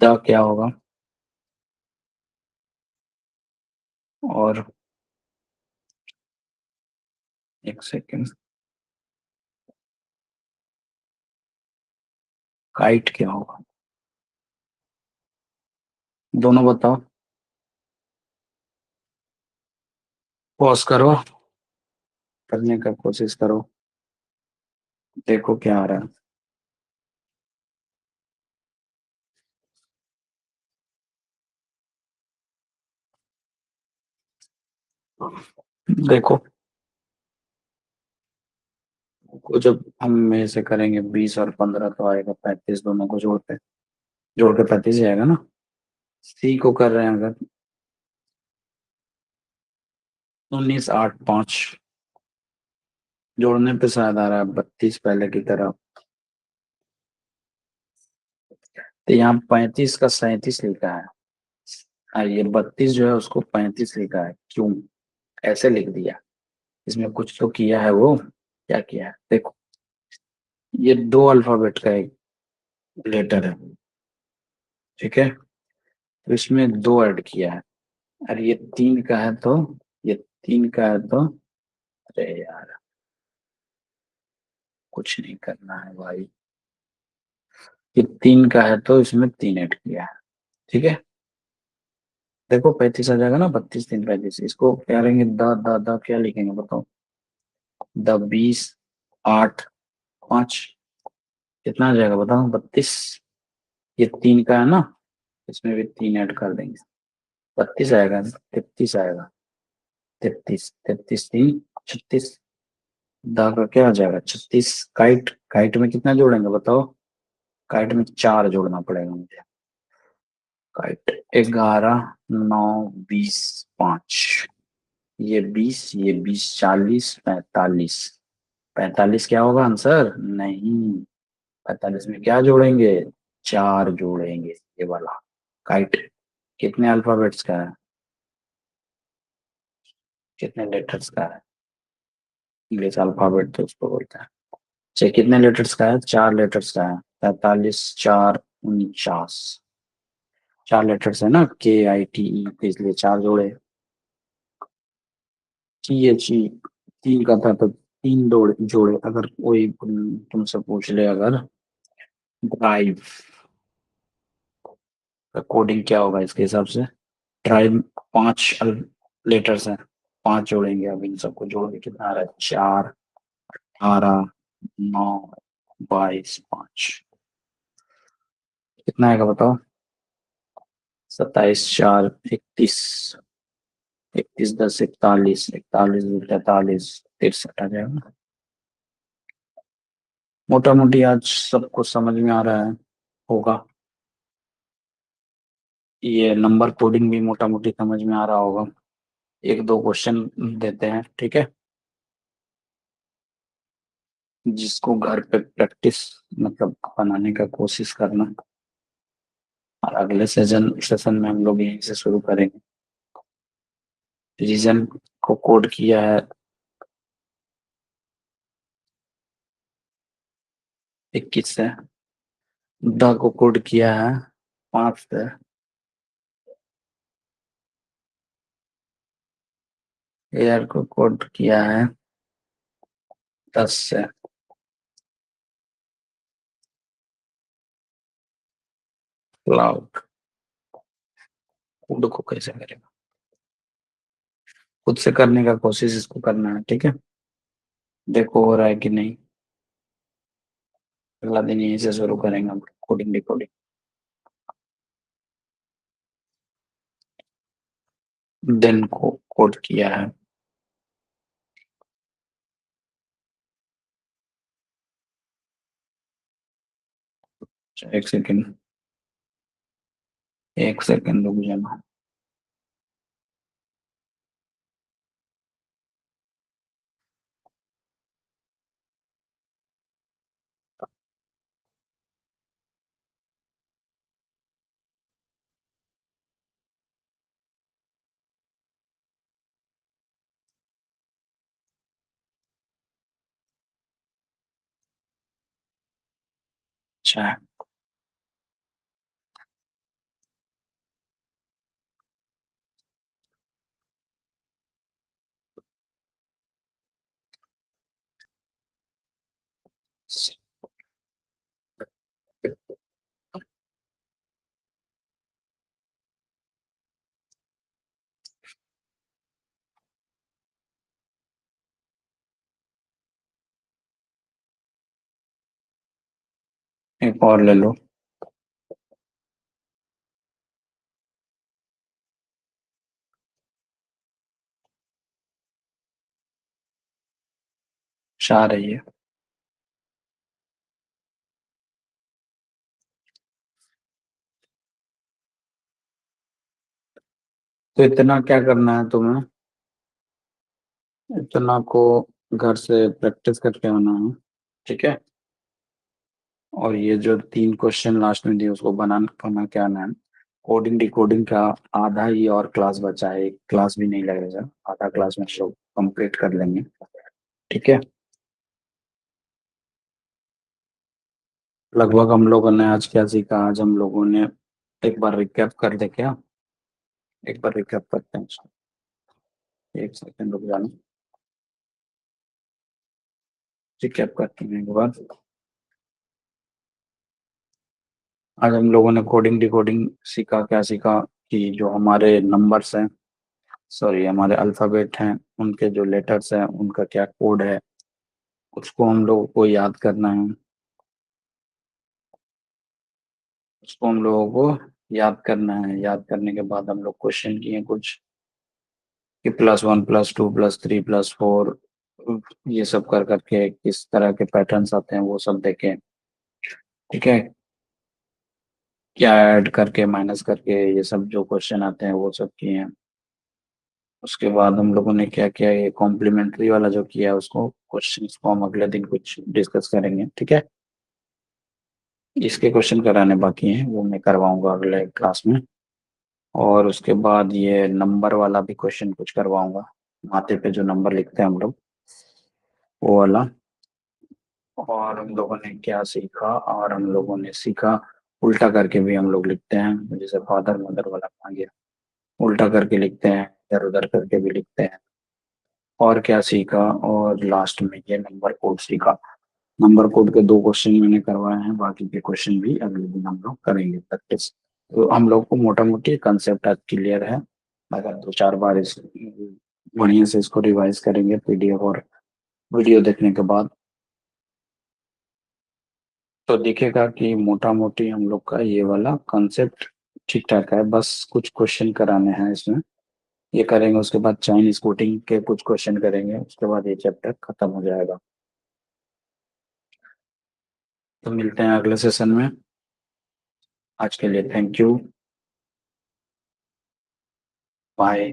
द क्या होगा? और एक सेकंड, काइट क्या होगा? दोनों बताओ, पॉज करो, करने का कोशिश करो, देखो क्या आ रहा है। देखो, को जब हम में से करेंगे 20 और 15 तो आएगा 35, दोनों को जोड़ के 35 ही आएगा ना। सी को कर रहे हैं अगर, 19 8 5, जोड़ने पे शायद आ रहा है 32 पहले की तरह। तो यहाँ 35 का 37 लिखा है। ये 32 जो है उसको 35 लिखा है, क्यों ऐसे लिख दिया? इसमें कुछ तो किया है वो, क्या किया है देखो। ये दो अल्फाबेट का एक लेटर है, ठीक है? तो इसमें दो ऐड किया है। और ये 3 का है तो, ये 3 का है तो अरे यार, कुछ नहीं करना है भाई। ये 3 का है तो इसमें 3 ऐड किया है। ठीक है, देखो 35 आ जाएगा ना, 32 3 35। इसको क्या लेंगे, द क्या लिखेंगे बताओ। 20 8 5, कितना आ जाएगा बताओ, 32। ये 3 का है ना, इसमें भी 3 ऐड कर देंगे, 32 आएगा, 33 आएगा। 33 33 3 36। दा का क्या आ जाएगा, 36। काइट काइट में कितना जोड़ेंगे बताओ। काइट में 4 जोड़ना पड़ेगा मुझे। काइट 11 9 20 5। ये 20, ये 20 40 45। 45 क्या होगा आंसर, नहीं। 45 में क्या जोड़ेंगे, 4 जोड़ेंगे, ये वाला। काइट कितने अल्फाबेट्स का है, कितने लेटर्स का है। इंग्लिश अल्फाबेट तो उसको बोलते हैं। अच्छा, कितने लेटर्स का है, 4 लेटर्स का है। 45 4 49। 4 लेटर्स है ना, KITE, तो इसलिए 4 जोड़े। THE 3 का था तो 3 जोड़े जोड़े। अगर कोई तुमसे पूछ ले, अगर ड्राइव का कोडिंग क्या होगा इसके हिसाब से। ड्राइव 5 लेटर्स हैं, 5 जोड़ेंगे। अब इन सबको जोड़ के कितना आ रहा है, 4 18 9 22 5। कितना आएगा बताओ। 27 4 31। 31 10 41, 41 43, 63 आ जाएगा। मोटा मोटी आज सब कुछ समझ में आ रहा है, होगा। ये नंबर कोडिंग भी मोटा मोटी समझ में आ रहा होगा। एक दो क्वेश्चन देते हैं, ठीक है, जिसको घर पे प्रैक्टिस मतलब बनाने का कोशिश करना। और अगले सेशन में हम लोग यहीं से शुरू करेंगे। रीजन को कोड किया है 21 से। द को कोड किया है 5 से। एयर को कोड किया है 10 से। क्लाउड कोड को कैसे करेगा, खुद से करने का कोशिश इसको करना है, ठीक है। देखो हो रहा है कि नहीं। अगला दिन यहीं से शुरू करेंगे हम कोडिंग डिकोडिंग। दिन को कोड किया है। अच्छा, एक सेकंड, एक सेकंड रुक जाना। अच्छा, एक और ले लो। 4 है ये। तो इतना क्या करना है तुम्हें, इतना को घर से प्रैक्टिस करके आना है, ठीक है। और ये जो 3 क्वेश्चन लास्ट में दिए उसको बना के आना है। कोडिंग डिकोडिंग का आधा ही और क्लास बचा है, एक क्लास भी नहीं लगेगा, आधा क्लास में लोग कंप्लीट कर लेंगे, ठीक है। लगभग हम लोगों ने आज क्या सीखा, आज हम लोगों ने, एक बार रिकैप कर दे क्या, एक बार रिकैप करते हैं। एक सेकंड रुक जाना। रिकैप करते हैं एक बार। आज हम लोगों ने कोडिंग डिकोडिंग सीखा। क्या सीखा? कि जो हमारे नंबर्स हैं, सॉरी हमारे अल्फ़ाबेट हैं, उनके जो लेटर्स हैं उनका क्या कोड है, उसको हम लोगों को याद करना है। उसको हम लोगों को याद करना है। याद करने के बाद हम लोग क्वेश्चन किए कुछ, कि +1 +2 +3 +4, ये सब कर करके किस तरह के पैटर्न्स आते हैं वो सब देखें। ठीक है, क्या ऐड करके माइनस करके ये सब जो क्वेश्चन आते हैं वो सब किए हैं। उसके बाद हम लोगों ने क्या किया, ये कॉम्प्लीमेंट्री वाला जो किया है उसको क्वेश्चन को हम अगले दिन कुछ डिस्कस करेंगे। ठीक है, इसके क्वेश्चन कराने बाकी हैं, वो मैं करवाऊंगा अगले क्लास में। और उसके बाद ये नंबर वाला भी क्वेश्चन कुछ करवाऊंगा, माथे पे जो नंबर लिखते हैं हम लोग, वो वाला। और हम लोगों ने क्या सीखा, और हम लोगों ने सीखा उल्टा करके भी हम लोग लिखते हैं, जैसे फादर मदर वाला आ गया, उल्टा करके लिखते हैं, इधर उधर करके भी लिखते हैं। और क्या सीखा, और लास्ट में ये नंबर कोड सीखा। नंबर कोड के 2 क्वेश्चन मैंने करवाए हैं, बाकी के क्वेश्चन भी अगले दिन हम लोग करेंगे प्रैक्टिस। तो हम लोग को मोटा मोटी कंसेप्ट आज क्लियर है। अगर 2 4 बार इस बढ़िया से इसको रिवाइज करेंगे पीडीएफ और वीडियो देखने के बाद, तो दिखेगा कि मोटा मोटी हम लोग का ये वाला कंसेप्ट ठीक ठाक है। बस कुछ क्वेश्चन कराने हैं इसमें, ये करेंगे। उसके बाद चाइनीज कोडिंग के कुछ क्वेश्चन करेंगे, उसके बाद ये चैप्टर खत्म हो जाएगा। तो मिलते हैं अगले सेशन में। आज के लिए थैंक यू, बाय।